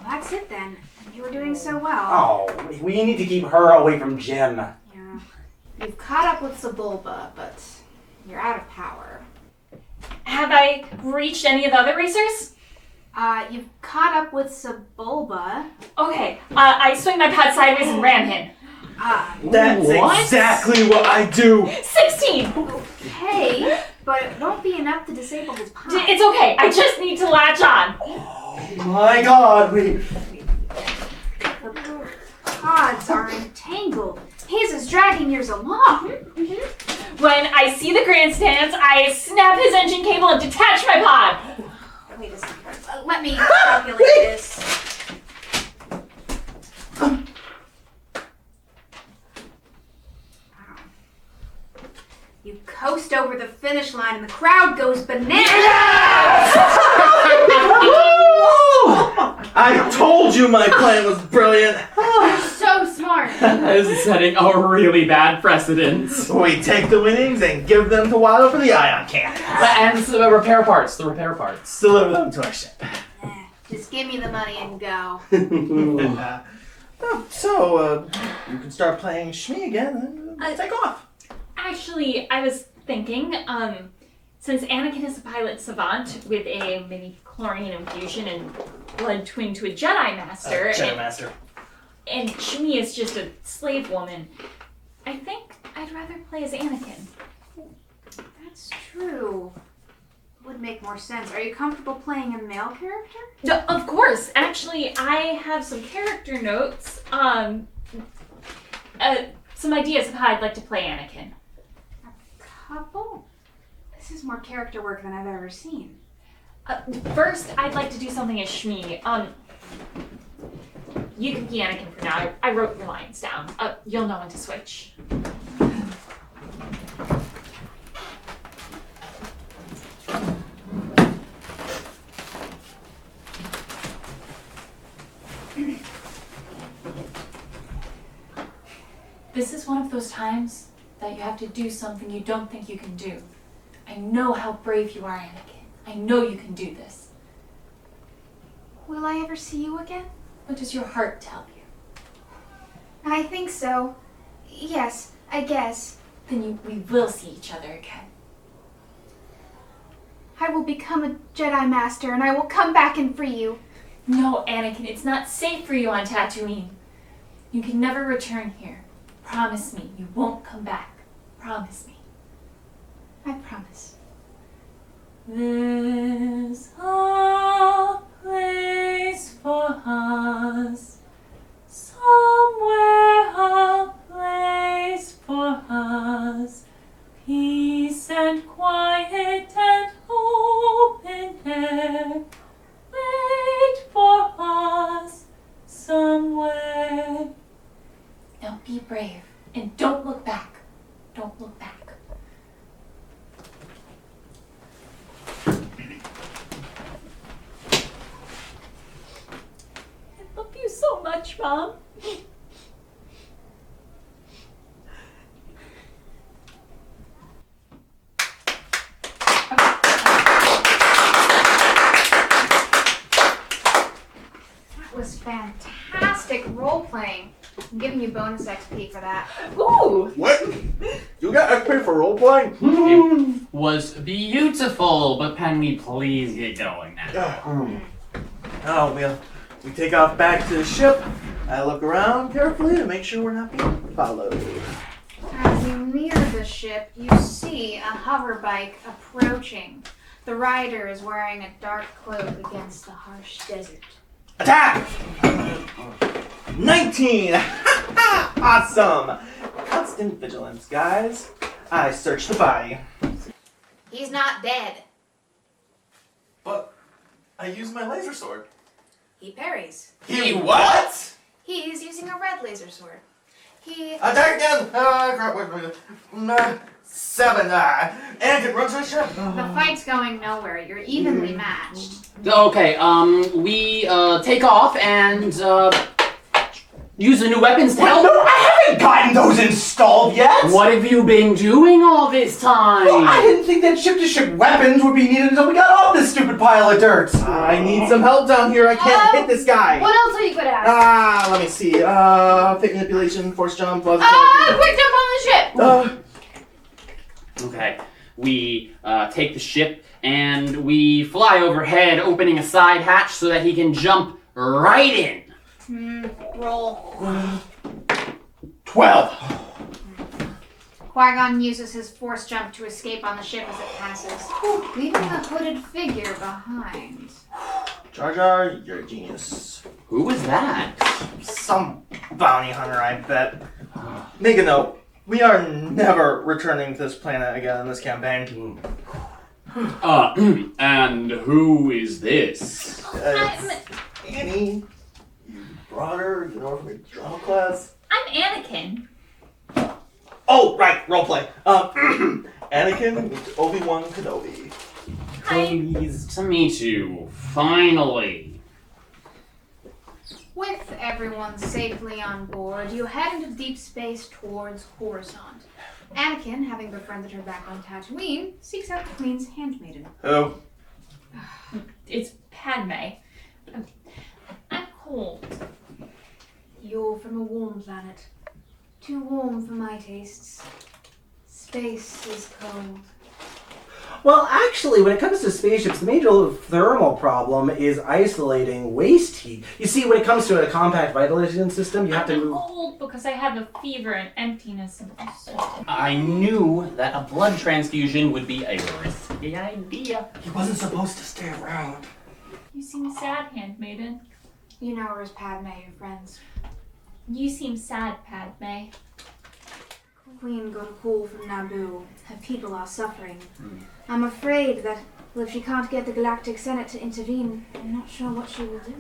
that's it then. You were doing so well. Oh, we need to keep her away from Jim. Yeah. You've caught up with Sebulba, but you're out of power. Have I reached any of the other racers? You've caught up with Sebulba. Okay, I swing my pad sideways and ram him. that's What? exactly what I do. 16! Okay, but it won't be enough to disable his pod. It's okay, I just need to latch on. Oh my god, The pods are entangled. He's his dragging years along. When I see the grandstands, I snap his engine cable and detach my pod. Wait a second. Let me calculate this. You coast over the finish line and the crowd goes bananas! I told you my plan was brilliant. You're so smart. This is setting a really bad precedent. We take the winnings and give them to Watto for the ion cannon. And so the repair parts. Deliver them to our ship. Just give me the money and go. So, you can start playing Shmi again and take off. Actually, I was thinking, since Anakin is a pilot savant with a mini chlorine infusion and blood twin to a Jedi Master, and Shmi is just a slave woman, I think I'd rather play as Anakin. That's true. Would make more sense. Are you comfortable playing a male character? No, of course. Actually, I have some character notes, some ideas of how I'd like to play Anakin. Couple? This is more character work than I've ever seen. First, I'd like to do something as Shmi. You can be Anakin for now. I wrote your lines down. You'll know when to switch. This is one of those times that you have to do something you don't think you can do. I know how brave you are, Anakin. I know you can do this. Will I ever see you again? What does your heart tell you? I think so. Yes, I guess. Then we will see each other again. I will become a Jedi Master and I will come back and free you. No, Anakin, it's not safe for you on Tatooine. You can never return here. Promise me you won't come back. Promise me. I promise. There's a place for us. Somewhere a place for us. Peace and quiet and open air. Wait for us somewhere. Now be brave and don't look back. Don't look back. I love you so much, Mom. That was fantastic role playing. I'm giving you bonus XP for that. Ooh! What? You got XP for roleplaying? It was beautiful, but can we please get going now? Oh, we take off back to the ship. I look around carefully to make sure we're not being followed. As you near the ship, you see a hover bike approaching. The rider is wearing a dark cloak against the harsh desert. Attack! 19! Awesome! Constant vigilance, guys. I search the body. He's not dead. But I used my laser sword. He parries. He what? He's using a red laser sword. He... Attack again! Crap, wait. 7. Anakin, run to the ship. The fight's going nowhere. You're evenly matched. Okay, we take off and use the new weapons to help. No, I haven't gotten those installed yet! What have you been doing all this time? Well, I didn't think that ship-to-ship weapons would be needed until we got off this stupid pile of dirt. I need some help down here. I can't hit this guy. What else are you good at? Let me see. Fake manipulation, force jump, Quick jump on the ship! Okay, we take the ship and we fly overhead, opening a side hatch so that he can jump right in. Roll. 12. Qui-Gon uses his force jump to escape on the ship as it passes, leaving a hooded figure behind. Jar Jar, you're a genius. Who was that? Some bounty hunter, I bet. Make a note. We are never returning to this planet again in this campaign. And who is this? It's Annie, broader, you know, from your drama class. I'm Anakin. Oh, right, roleplay. Anakin meets Obi-Wan Kenobi. Pleased to meet you, finally. With everyone safely on board, you head into deep space towards Coruscant. Anakin, having befriended her back on Tatooine, seeks out the Queen's handmaiden. Who? It's Padme. I'm cold. You're from a warm planet. Too warm for my tastes. Space is cold. Well, actually, when it comes to spaceships, the major thermal problem is isolating waste heat. You see, when it comes to a compact ventilation system, you have to I'm move... cold because I have a fever and emptiness in my soul. I knew that a blood transfusion would be a risky idea. He wasn't supposed to stay around. You seem sad, handmaiden. You know her as Padme, your friends. You seem sad, Padme. Queen got a call from Naboo. Her people are suffering. I'm afraid that, well, if she can't get the Galactic Senate to intervene, I'm not sure what she will do.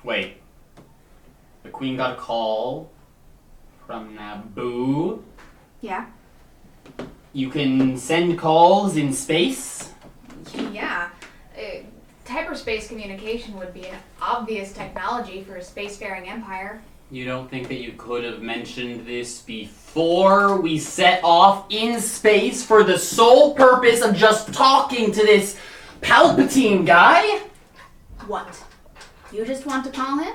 Wait. The Queen got a call from Naboo? Yeah? You can send calls in space? Yeah. Hyperspace communication would be an obvious technology for a spacefaring empire. You don't think that you could have mentioned this before we set off in space for the sole purpose of just talking to this Palpatine guy? What? You just want to call him?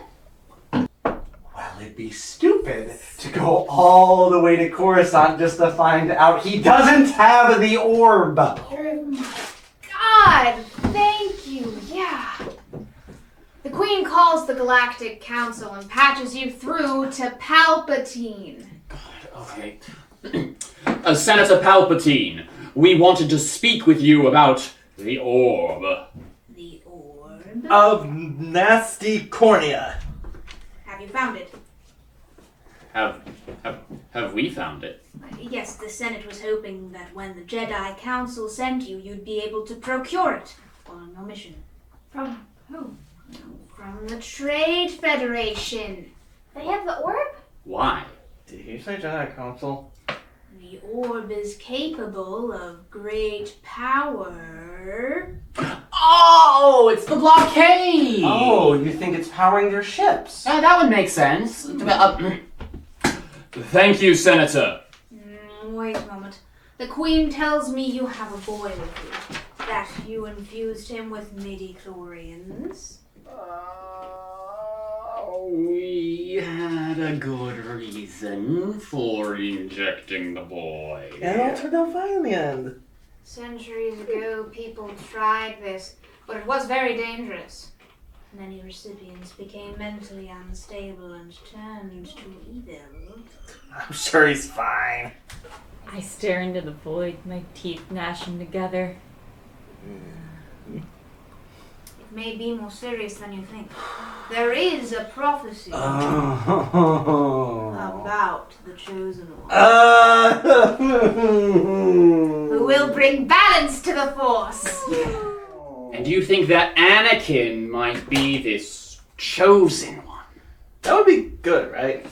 Well, it'd be stupid to go all the way to Coruscant just to find out he doesn't have the orb. Oh my God! Thank you, yeah. The Queen calls the Galactic Council and patches you through to Palpatine. Okay. Senator Palpatine, we wanted to speak with you about the orb. The orb? Of nasty cornea. Have you found it? Have we found it? Yes, the Senate was hoping that when the Jedi Council sent you, you'd be able to procure it on your mission. From who? From the Trade Federation. They have the orb? Why? Did you say Jedi Council? The orb is capable of great power. Oh, it's the blockade! Oh, you think it's powering their ships? That would make sense. Thank you, Senator. Wait a moment. The Queen tells me you have a boy with you. That you infused him with midi-chlorians. We had a good reason for injecting the boy. And it all turned out fine in the end. Centuries ago, people tried this, but it was very dangerous. Many recipients became mentally unstable and turned to evil. I'm sure he's fine. I stare into the void, my teeth gnashing together. It may be more serious than you think. There is a prophecy about the Chosen One, who will bring balance to the Force. And do you think that Anakin might be this chosen one? That would be good, right?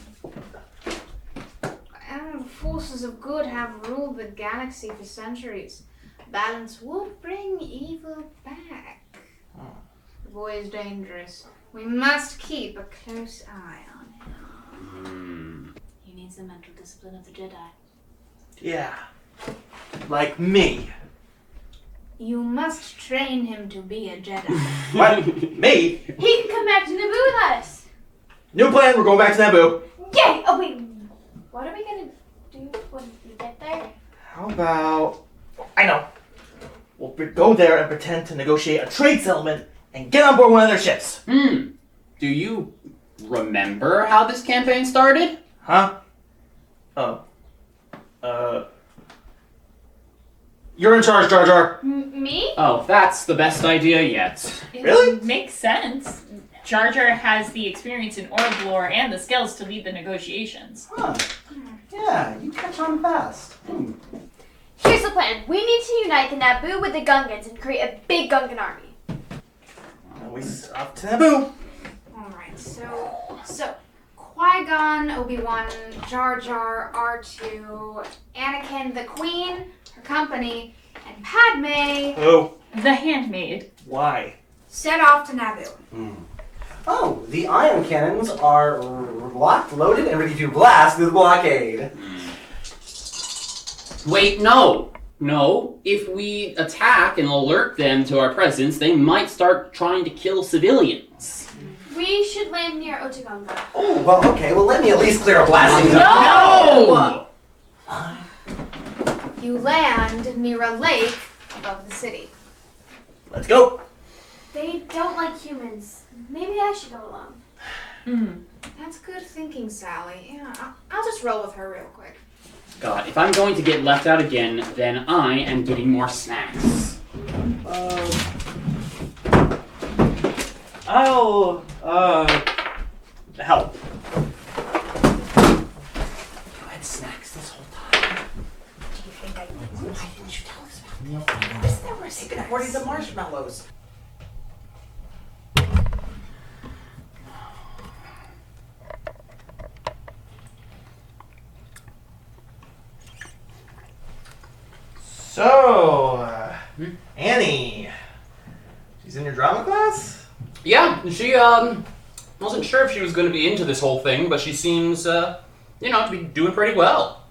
And the forces of good have ruled the galaxy for centuries. Balance will bring evil back. The boy is dangerous. We must keep a close eye on him. He needs the mental discipline of the Jedi. Yeah. Like me. You must train him to be a Jedi. What? Me? He can come back to Naboo with us. New plan, we're going back to Naboo. Yay! Oh wait, what are we gonna do when we get there? How about... I know. We'll go there and pretend to negotiate a trade settlement and get on board one of their ships. Do you remember how this campaign started? Huh? Oh. You're in charge, Jar Jar. Me? Oh, that's the best idea yet. It Really? makes sense. Jar Jar has the experience in orb lore and the skills to lead the negotiations. Huh. Yeah, you catch on fast. Here's the plan. We need to unite the Naboo with the Gungans and create a big Gungan army. We off to Naboo. Alright, so Qui-Gon, Obi-Wan, Jar Jar, R2, Anakin, the Queen, her company, and Padme. Oh, The handmaid. why? Set off to Naboo. Oh, the ion cannons are locked, loaded, and ready to blast through the blockade. Wait, no. No. If we attack and alert them to our presence, they might start trying to kill civilians. We should land near Otogunga. Oh, well, okay. Well, let me at least clear a blasting zone. No! You land near a lake above the city. Let's go. They don't like humans. Maybe I should go alone. That's good thinking, Sally. Yeah, I'll just roll with her real quick. God, if I'm going to get left out again, then I am getting more snacks. I'll help. You had snacks this whole time. Why didn't you tell us about this? They were taking 40 of marshmallows. So, Annie, she's in your drama class? Yeah, she, wasn't sure if she was going to be into this whole thing, but she seems, to be doing pretty well.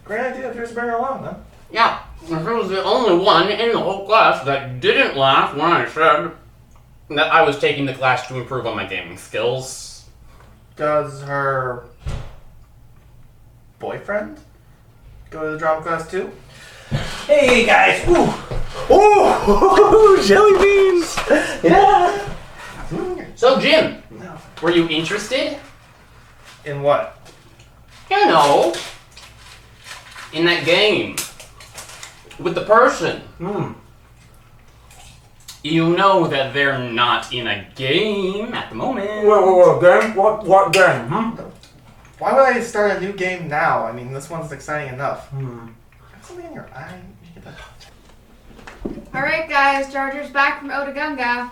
Great idea if you're to bring her along, huh? Yeah, she was the only one in the whole class that didn't laugh when I said that I was taking the class to improve on my gaming skills. Does her boyfriend go to the drama class too? Hey, guys. Ooh, jelly beans. Yeah. So, Jim, were you interested? In what? You know, in that game with the person. You know that they're not in a game at the moment. Whoa, game? What game? Why would I start a new game now? I mean, this one's exciting enough. Got something in your eye? You get that- Alright, guys, Jar Jar's back from Otogunga.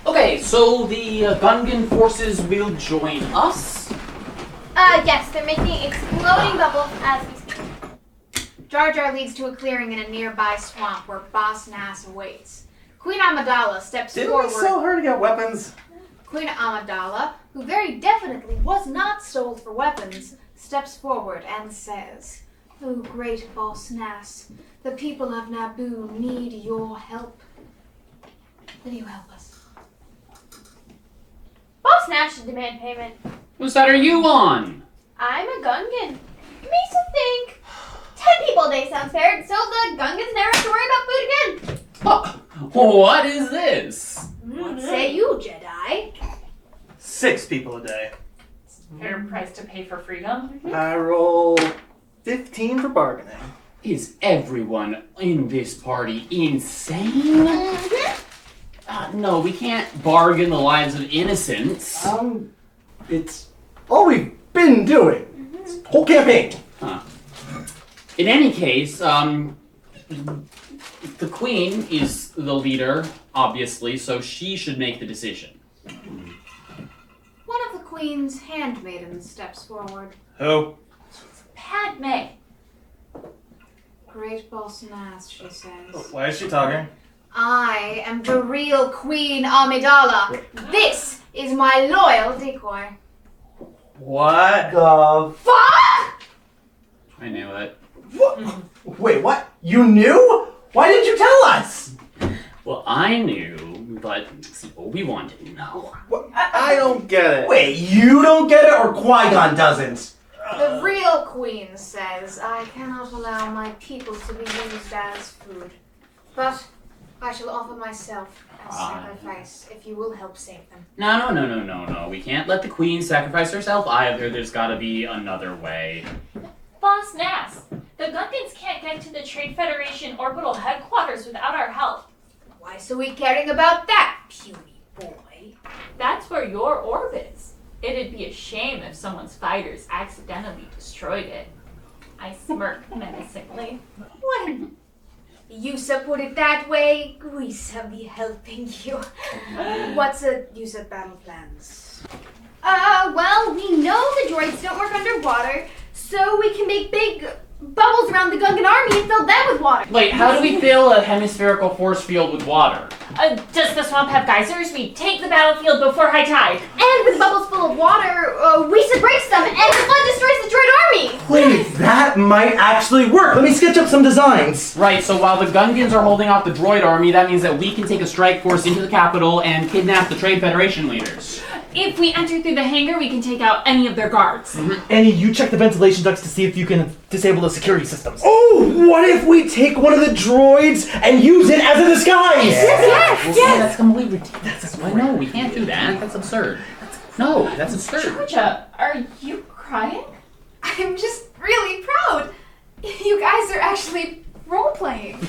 Okay, so the Gungan forces will join us. Yes, they're making exploding bubbles as we speak. Jar Jar leads to a clearing in a nearby swamp where Boss Nass awaits. Queen Amidala steps Didn't forward. we sell her to get weapons? Queen Amidala, who very definitely was not sold for weapons, steps forward and says, "Oh, great Boss Nass, the people of Naboo need your help. Will you help us?" Boss Nash should demand payment. Whose side are you on? I'm a Gungan. Makes you think. 10 people a day sounds fair, so the Gungans never have to worry about food again. What is this? What say you, Jedi? 6 people a day. Fair price to pay for freedom. I roll 15 for bargaining. Is everyone in this party insane? No, we can't bargain the lives of innocents. It's all we've been doing. This whole campaign. In any case, the queen is the leader, obviously, so she should make the decision. One of the Queen's handmaidens steps forward. Who? Padme. Great Boss Nass, she says. Why is she talking? I am the real Queen Amidala. This is my loyal decoy. What? The Fuck! I knew it. what? Wait, what? You knew? Why didn't you tell us? Well, I knew, but Obi-Wan didn't know. I don't get it. Wait, you don't get it, or Qui-Gon doesn't? The real Queen says I cannot allow my people to be used as food. But I shall offer myself as sacrifice if you will help save them. No. We can't let the queen sacrifice herself either. There's gotta be another way. Boss Nass, the Gungans can't get to the Trade Federation orbital headquarters without our help. Why so we caring about that? puny boy. That's where your orb is. It'd be a shame if someone's fighters accidentally destroyed it. I smirk menacingly. When Yusa put it that way, we shall be helping you. What's a Yusa battle plans? Well, we know the droids don't work underwater, so we can make big bubbles around the Gungan army and fill them with water. Wait, how do we fill a hemispherical force field with water? Does the swamp have geysers? We take the battlefield before high tide. And with bubbles full of water, we submerge them, and the flood destroys the droid army. Wait, that might actually work. Let me sketch up some designs. Right, so while the Gungans are holding off the droid army, that means that we can take a strike force into the capital and kidnap the Trade Federation leaders. If we enter through the hangar, we can take out any of their guards. Annie, you check the ventilation ducts to see if you can disable the security systems. Oh, what if we take one of the droids and use it as a disguise? Yes! That's completely ridiculous. No, we can't do that. That's absurd. No, that's absurd. Georgia, are you crying? I'm just really proud. You guys are actually role-playing.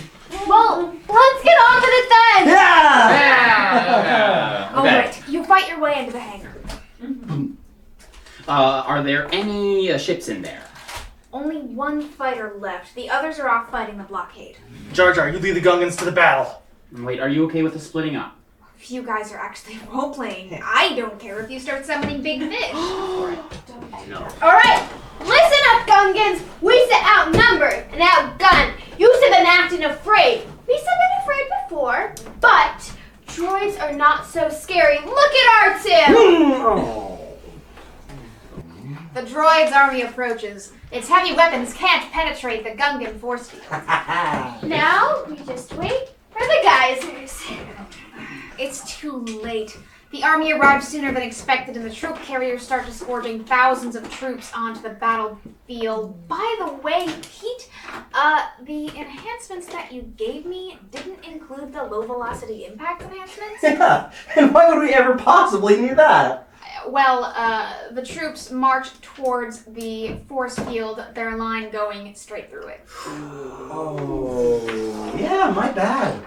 Well, let's get on with it then. Yeah! All right, you fight your way into the hangar. Are there any ships in there? Only one fighter left. The others are off fighting the blockade. Jar Jar, you lead the Gungans to the battle. Wait, are you okay with the splitting up? If you guys are actually role-playing, I don't care if you start summoning big fish. No. Alright, listen up, Gungans. We sit outnumbered and outgunned. You have been acting afraid. We have been afraid before, but droids are not so scary. Look at R2! The droid's army approaches. Its heavy weapons can't penetrate the Gungan force field. Now, we just wait for the geysers. It's too late. The army arrived sooner than expected, and the troop carriers start disgorging thousands of troops onto the battlefield. By the way, Pete, the enhancements that you gave me didn't include the low-velocity impact enhancements? Yeah, and why would we ever possibly need that? Well, the troops march towards the force field, their line going straight through it. Oh, yeah, my bad.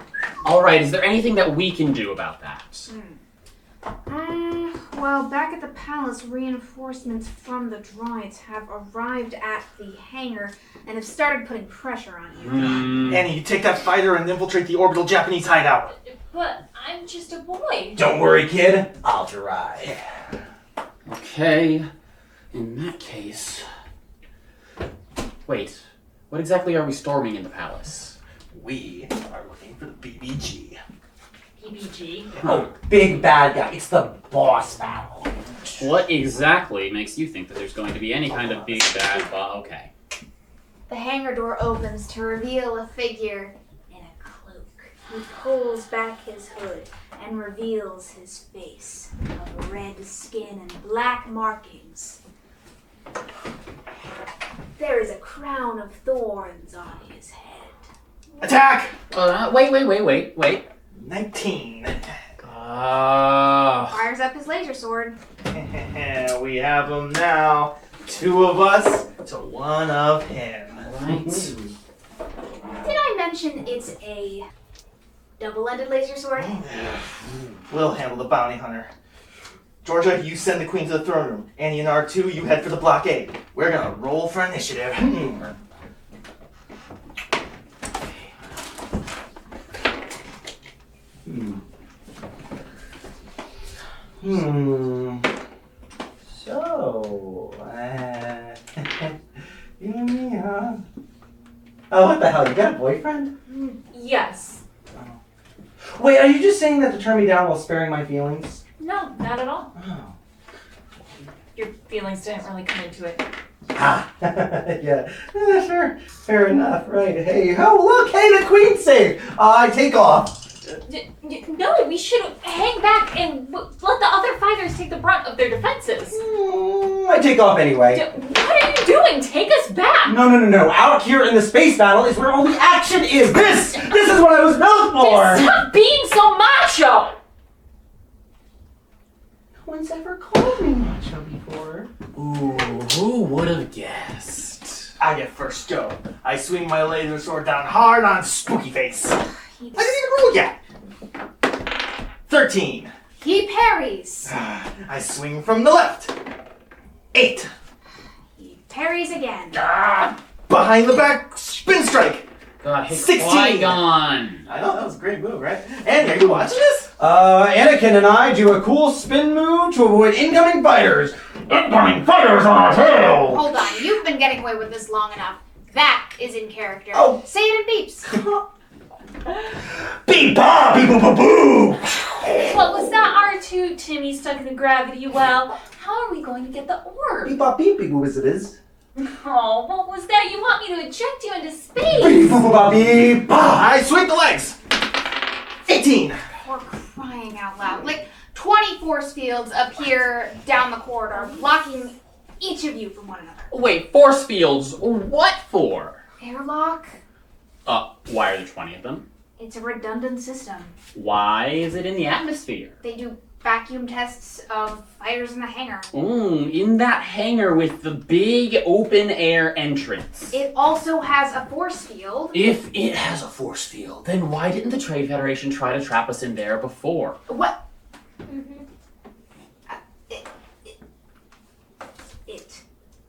Alright, is there anything that we can do about that? Well, back at the palace, reinforcements from the droids have arrived at the hangar and have started putting pressure on you. Annie, you take that fighter and infiltrate the orbital Japanese hideout. But I'm just a boy. Don't worry, kid. I'll try. Okay, in that case... Wait, what exactly are we storming in the palace? We are looking for the BBG. PBG. Oh, big bad guy. It's the boss battle. What exactly makes you think that there's going to be any kind of big bad okay. The hangar door opens to reveal a figure in a cloak. He pulls back his hood and reveals his face of red skin and black markings. There is a crown of thorns on his head. Attack! Wait. 19. Fires up his laser sword. We have him now. 2 of us to 1 of him. Right. Did I mention it's a double-ended laser sword? We'll handle the bounty hunter. Georgia, you send the queen to the throne room. Annie and R2, you head for the blockade. We're gonna roll for initiative. So, you and me, huh? Oh, what the hell? You got a boyfriend? Yes. Wait, are you just saying that to turn me down while sparing my feelings? No, not at all. Oh. Your feelings didn't really come into it. Ah, yeah, sure, fair enough, right. Hey, oh, look, hey, the queen's safe. I take off. No, we should hang back and let the other fighters take the brunt of their defenses. I take off anyway. What are you doing? Take us back! No. Out here in the space battle is where all the action is. This is what I was built for. Stop being so macho! No one's ever called me macho before. Ooh, who would have guessed? I get first go. I swing my laser sword down hard on Spooky Face. I didn't even roll yet. 13. He parries. I swing from the left. 8. He parries again. Behind the back, spin strike. God, hit 16. Qui-Gon. I know, that was a great move, right? Andy, are you watching this? Anakin and I do a cool spin move to avoid incoming fighters. Incoming fighters on our tail! Hold on, you've been getting away with this long enough. That is in character. Oh. Say it in beeps. Beep bop, beep boop boop boo! What was that, R2? Timmy stuck in the gravity well. How are we going to get the orb? Beep bop beep beep boop as it is. Oh, what was that? You want me to eject you into Beep space? boop boop bop beep bop! I sweep the legs. 18. We're crying out loud. Like 20 force fields appear down the corridor, blocking each of you from one another. Wait, force fields? What for? Airlock? Why are there 20 of them? It's a redundant system. Why is it in the atmosphere? They do vacuum tests of fighters in the hangar. In that hangar with the big open air entrance. It also has a force field. If it has a force field, then why didn't the Trade Federation try to trap us in there before? What? It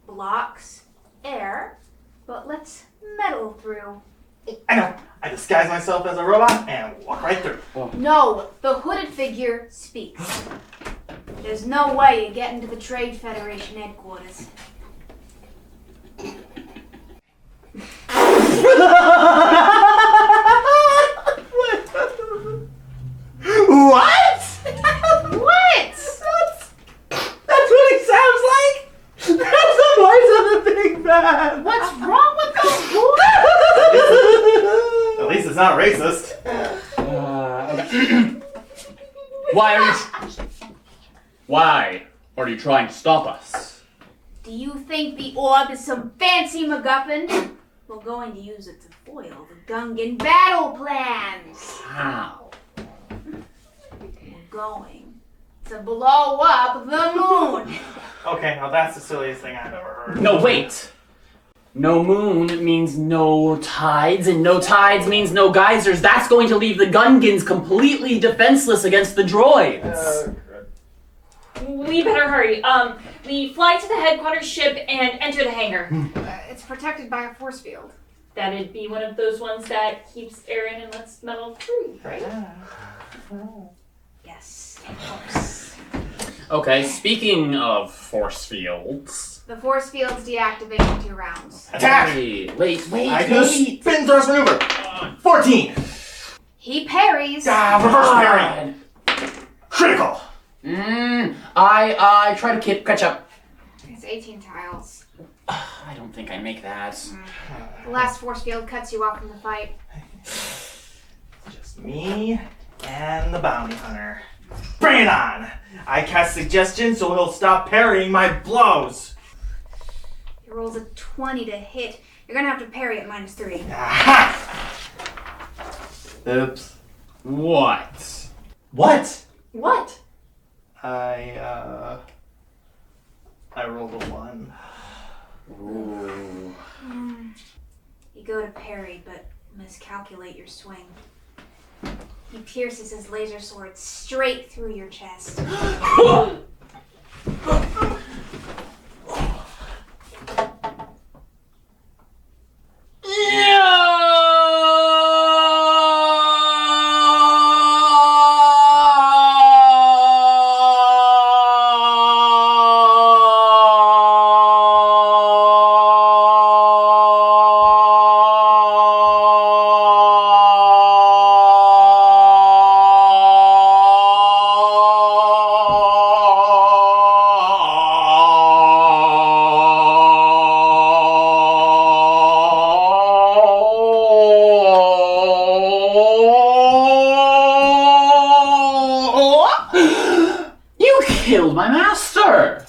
blocks air, but lets metal through. I know. I disguise myself as a robot and walk right through. No, the hooded figure speaks. There's no way you get into the Trade Federation headquarters. What? What? That's what he sounds like? That's the voice of the big bad. What's wrong with those boys? At least it's not racist. Okay. Why are you trying to stop us? Do you think the orb is some fancy MacGuffin? We're going to use it to foil the Gungan battle plans. How? We're going to blow up the moon. Okay, now that's the silliest thing I've ever heard. No, wait! No moon means no tides, and no tides means no geysers. That's going to leave the Gungans completely defenseless against the droids. We better hurry. We fly to the headquarters ship and enter the hangar. It's protected by a force field. That'd be one of those ones that keeps air in and lets metal through, right? Yes, of course. Okay, speaking of force fields. The force fields deactivate in 2 rounds. Attack! Wait. I do a spin thrust maneuver. 14. He parries. Reverse parry. Critical. I try to catch up. It's 18 tiles. I don't think I make that. The last force field cuts you off from the fight. Just me and the bounty hunter. Bring it on! I cast suggestion so he'll stop parrying my blows. He rolls a 20 to hit. You're gonna have to parry at -3. Aha! Oops. What? What? What? I rolled a 1. Ooh. You go to parry, but miscalculate your swing. He pierces his laser sword straight through your chest. You killed my master!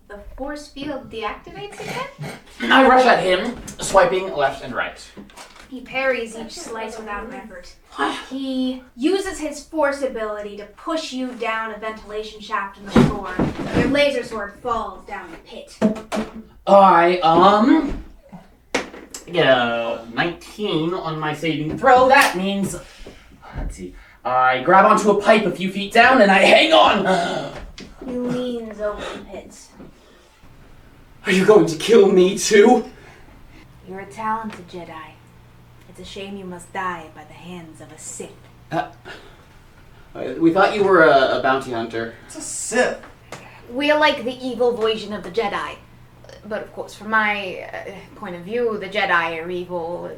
The force field deactivates again? I rush at him, swiping left and right. He parries each slice without an effort. He uses his force ability to push you down a ventilation shaft in the floor. Your laser sword falls down the pit. I get a 19 on my saving throw. That means, let's see, I grab onto a pipe a few feet down and I hang on! He leans over the pit. Are you going to kill me too? You're a talented Jedi. It's a shame you must die by the hands of a Sith. We thought you were a bounty hunter. It's a Sith. We're like the evil version of the Jedi. But of course, from my point of view, the Jedi are evil.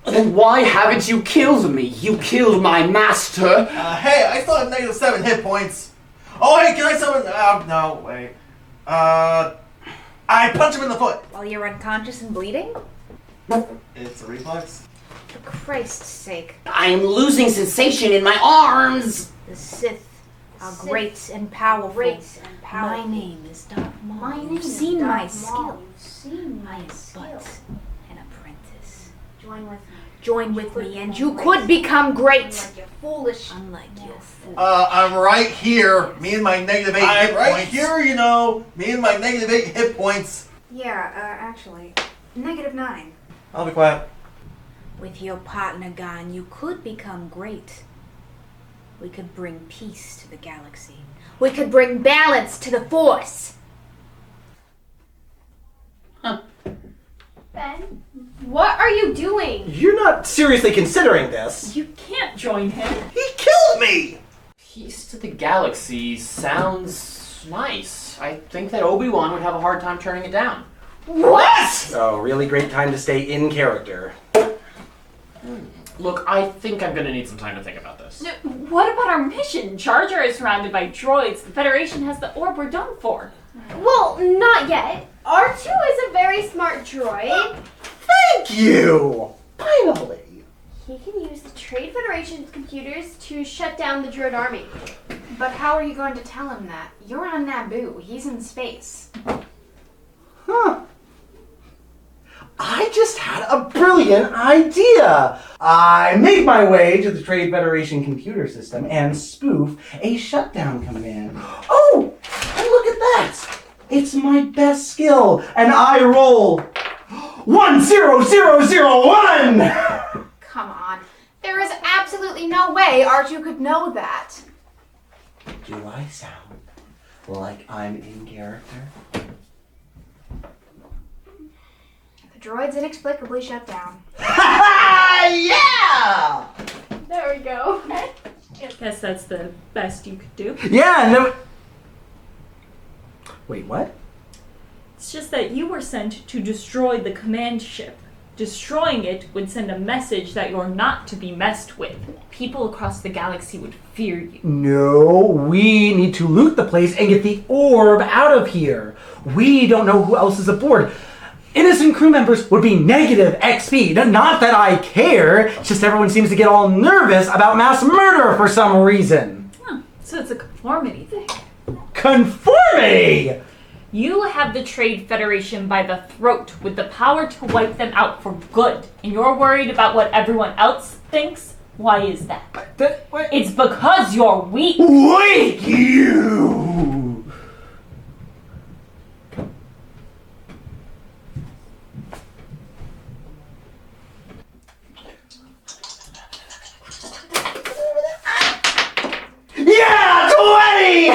Then why haven't you killed me? You killed my master! Hey, I still have -7 hit points. Oh, hey, can I summon... no, wait. I punch him in the foot. While you're unconscious and bleeding? It's a reflex. For Christ's sake. I am losing sensation in my arms! The Sith are great and powerful. My name is Darth Maul. My name You've is seen Darth my Maul. skill. You've seen I my am skill. but an apprentice. Join with me. Join with me and You could become great. Unlike your foolish. Unlike your fool. I'm right here. Me and my -8 hit points. Right here, you know. Me and my -8 hit points. Yeah, actually, -9. I'll be quiet. With your partner gone, you could become great. We could bring peace to the galaxy. We could bring balance to the Force. Ben, what are you doing? You're not seriously considering this. You can't join him. He killed me! Peace to the galaxy sounds nice. I think that Obi-Wan would have a hard time turning it down. What? Oh, really great time to stay in character. Look, I think I'm gonna need some time to think about this. What about our mission? Jar Jar is surrounded by droids. The Federation has the orb we're done for. Well, not yet. R2 is a very smart droid. Thank you! Finally! He can use the Trade Federation's computers to shut down the droid army. But how are you going to tell him that? You're on Naboo. He's in space. Huh. I just had a brilliant idea. I make my way to the Trade Federation computer system and spoof a shutdown command. Oh, and look at that. It's my best skill, and I roll 10001. Come on. There is absolutely no way R2 could know that. Do I sound like I'm in character? The droids inexplicably shut down. Yeah! There we go. I guess that's the best you could do. Yeah, no. Wait, what? It's just that you were sent to destroy the command ship. Destroying it would send a message that you're not to be messed with. People across the galaxy would fear you. No, we need to loot the place and get the orb out of here. We don't know who else is aboard. Innocent crew members would be negative XP. Not that I care, it's just everyone seems to get all nervous about mass murder for some reason. Huh, so it's a conformity thing. Conformity! You have the Trade Federation by the throat with the power to wipe them out for good. And you're worried about what everyone else thinks? Why is that? It's because you're weak. Weak, you! Yeah, 20!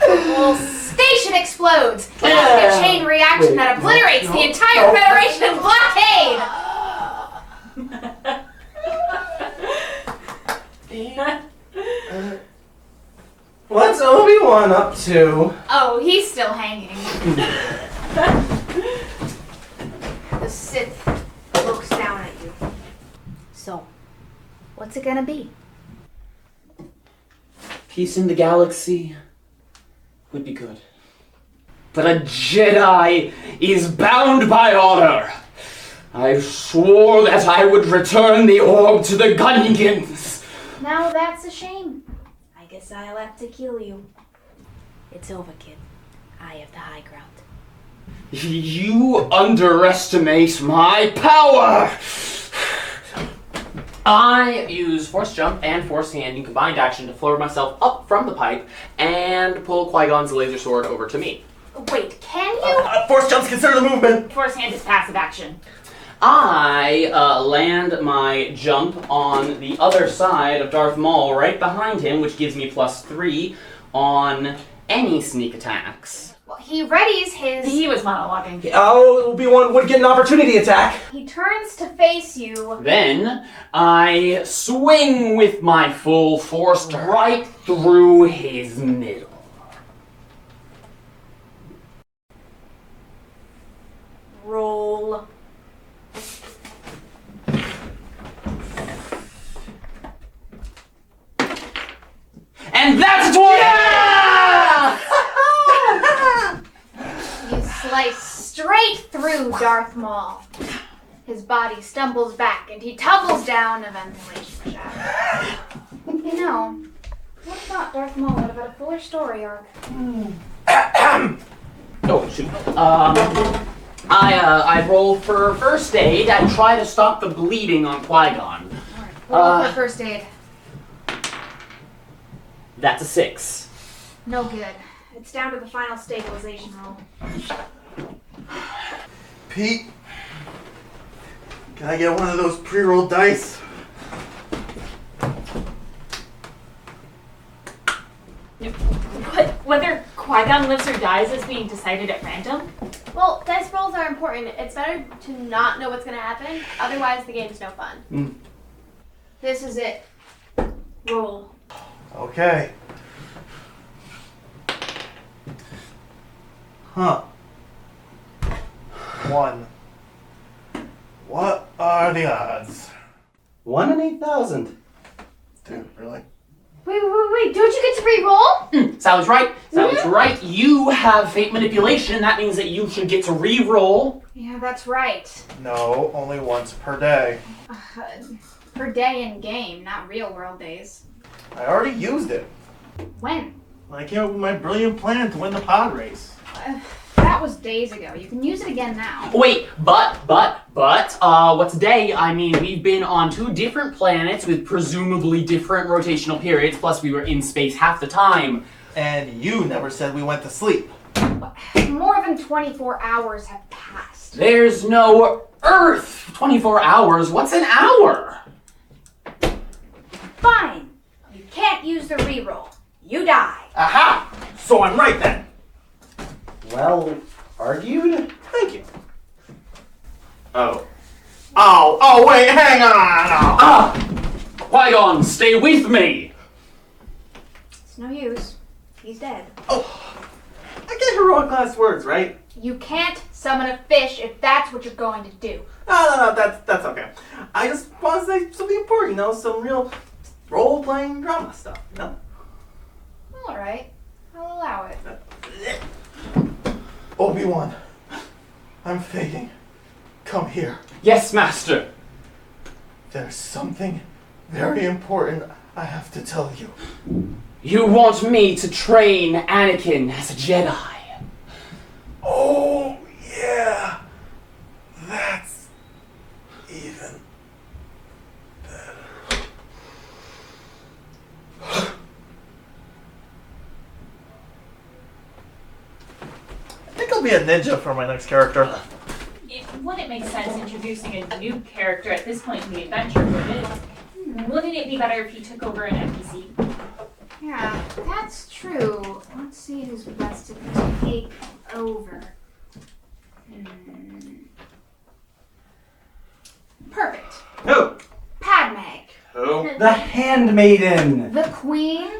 The whole station explodes, causing a chain reaction that obliterates the entire Federation in blockade! What's Obi-Wan up to? Oh, he's still hanging. The Sith looks down at you. So, what's it gonna be? Peace in the galaxy would be good. But a Jedi is bound by honor. I swore that I would return the orb to the Gungans. Now that's a shame. I guess I'll have to kill you. It's over, kid. I have the high ground. You underestimate my power! I use Force Jump and Force Hand in combined action to float myself up from the pipe and pull Qui-Gon's laser sword over to me. Wait, can you? Force Jump's considered a movement. Force Hand is passive action. I land my jump on the other side of Darth Maul, right behind him, which gives me +3 on any sneak attacks. Well, he readies his... He was monologuing. Oh, Obi-Wan would get an opportunity attack. He turns to face you. Then I swing with my full force right through his middle. Roll. And that's a 20! You slice straight through Darth Maul. His body stumbles back and he tumbles down a ventilation shaft. You know, what about Darth Maul would have had a fuller story arc? Oh, shoot. I roll for first aid. I try to stop the bleeding on Qui-Gon. Roll for first aid. That's a 6. No good. It's down to the final stabilization roll. Pete, can I get one of those pre-rolled dice? Whether Qui-Gon lives or dies is being decided at random? Well, dice rolls are important. It's better to not know what's going to happen. Otherwise, the game's no fun. This is it. Roll. Okay. Huh. 1. What are the odds? 1 in 8,000. Dude, really? Wait, don't you get to re-roll? Sally's right. Sally's right. You have fate manipulation. That means that you should get to re-roll. Yeah, that's right. No, only once per day. Per day in game, not real world days. I already used it. When? When I came up with my brilliant plan to win the pod race. That was days ago. You can use it again now. Wait, but, what's a day? I mean, we've been on 2 different planets with presumably different rotational periods, plus we were in space half the time. And you never said we went to sleep. More than 24 hours have passed. There's no Earth! 24 hours? What's an hour? Fine. You can't use the re-roll. You die. Aha! So I'm right then. Well argued. Thank you. Oh, wait, hang on! Qui-Gon, stay with me! It's no use. He's dead. I get heroic last words, right? You can't summon a fish if that's what you're going to do. No, that's okay. I just want to say something important, some real role-playing drama stuff, All right. I'll allow it. Obi-Wan, I'm fading. Come here. Yes, Master. There's something very important I have to tell you. You want me to train Anakin as a Jedi? Oh, yeah. That's even better. I think I'll be a ninja for my next character. It wouldn't make sense introducing a new character at this point in the adventure, would it? Wouldn't it be better if you took over an NPC? Yeah, that's true. Let's see who's best to take over. Perfect. Who? Padme. Who? The Handmaiden. The Queen.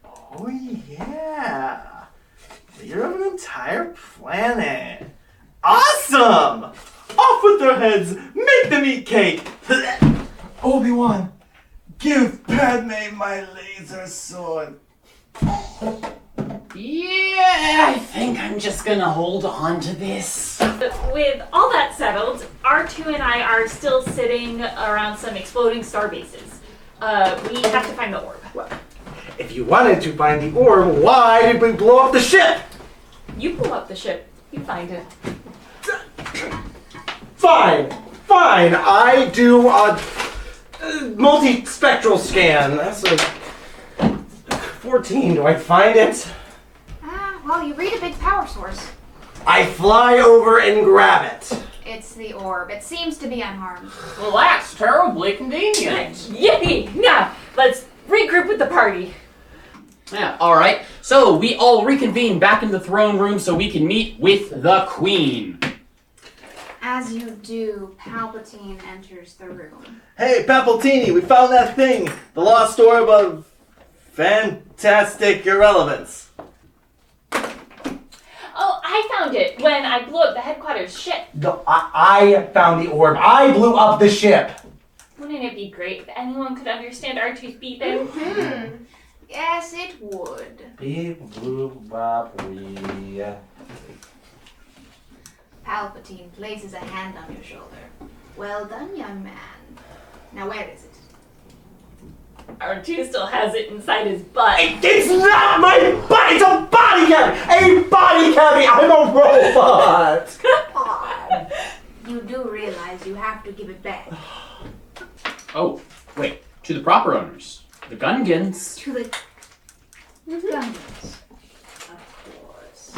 Oh, yeah. Leader of an entire planet. Awesome! Off with their heads. Make them eat cake. Obi-Wan, give Padme my laser sword. Yeah, I think I'm just gonna hold on to this. With all that settled, R2 and I are still sitting around some exploding star bases. We have to find the orb. If you wanted to find the orb, why did we blow up the ship? You pull up the ship. You find it. Fine. I do a multi-spectral scan. That's a 14. Do I find it? Well, you read a big power source. I fly over and grab it. it's the orb. It seems to be unharmed. Well, that's terribly convenient. Yippee! Now, let's regroup with the party. Yeah, alright. So, we all reconvene back in the throne room so we can meet with the Queen. As you do, Palpatine enters the room. Hey, Papaltini, we found that thing! The lost orb of fantastic irrelevance. Oh, I found it when I blew up the headquarters ship. No, I found the orb. I blew up the ship. Wouldn't it be great if anyone could understand R2's beeping? Mm-hmm. Yes, it would. Beep, bloop, bop, wee. Palpatine places a hand on your shoulder. Well done, young man. Now where is it? R2 still has it inside his butt. It's not my body! It's a body cavity! A body cavity! I'm a robot! You do realize you have to give it back. Oh, wait. To the proper owners. The Gungans. To the Gungans. Of course.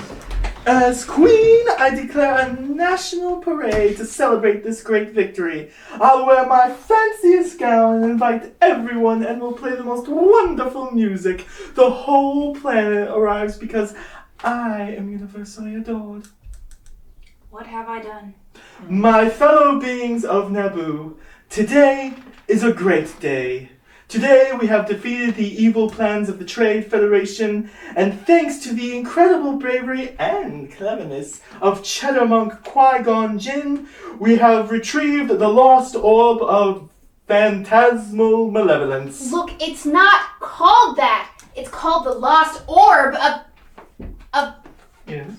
As Queen, I declare a national parade to celebrate this great victory. I'll wear my fanciest gown and invite everyone, and we'll play the most wonderful music. The whole planet arrives because I am universally adored. What have I done? My fellow beings of Naboo, today is a great day. Today we have defeated the evil plans of the Trade Federation, and thanks to the incredible bravery and cleverness of Cheddar Monk Qui-Gon Jinn, we have retrieved the lost orb of phantasmal malevolence. Look, it's not called that. It's called the lost orb of... Yes?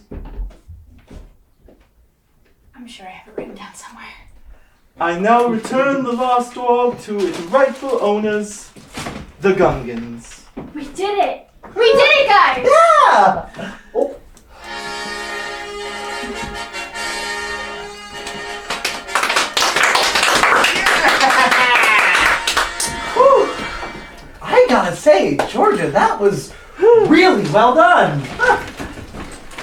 I'm sure I have it written down somewhere. I now return the lost orb to its rightful owners, the Gungans. We did it! We did it, guys! Yeah! Oh. Whew. I gotta say, Georgia, that was really well done.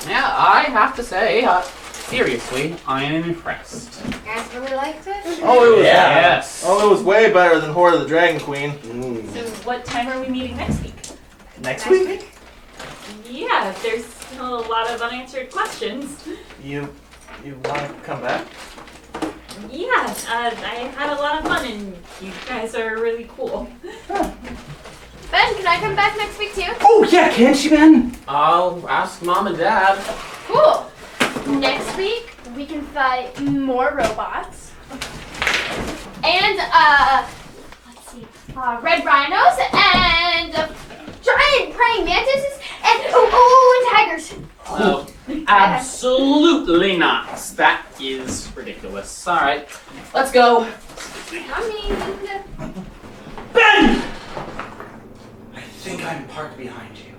Yeah, I have to say, seriously, I am impressed. You guys really liked it? Oh, it was Yes. Oh, it was way better than Horde of the Dragon Queen. So what time are we meeting next week? Next week? Yeah, there's still a lot of unanswered questions. You want to come back? Yeah, I had a lot of fun and you guys are really cool. Ben, can I come back next week too? Oh, yeah, can she, Ben? I'll ask Mom and Dad. Cool. Next week we can fight more robots. And let's see, red rhinos and giant praying mantises and and tigers. Oh, absolutely not. That is ridiculous. Alright, let's go. I Ben! I think I'm parked behind you.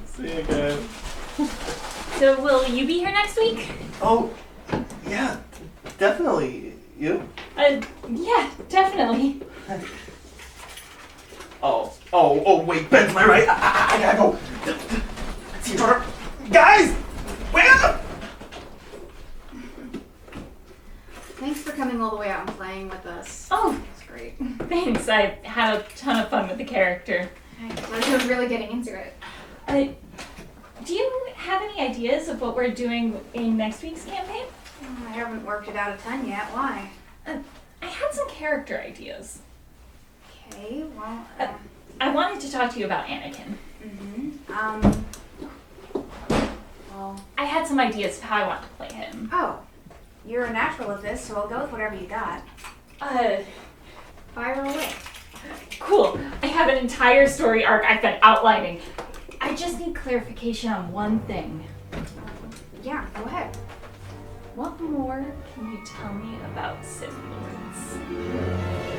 See you guys. So will you be here next week? Oh, yeah, definitely. You? Yeah, definitely. Oh, wait, Ben's my right. I gotta go. See you, Jordan. Guys, wait up! Thanks for coming all the way out and playing with us. Oh, It's great. thanks. I had a ton of fun with the character. I was really getting into it. Do you have any ideas of what we're doing in next week's campaign? I haven't worked it out a ton yet. Why? I had some character ideas. Okay, well, I wanted to talk to you about Anakin. well, I had some ideas of how I want to play him. oh, you're a natural at this, so I'll go with whatever you got. Fire away. Cool. I have an entire story arc I've been outlining. I just need clarification on one thing. Yeah, go ahead. What more can you tell me about Sith Lords?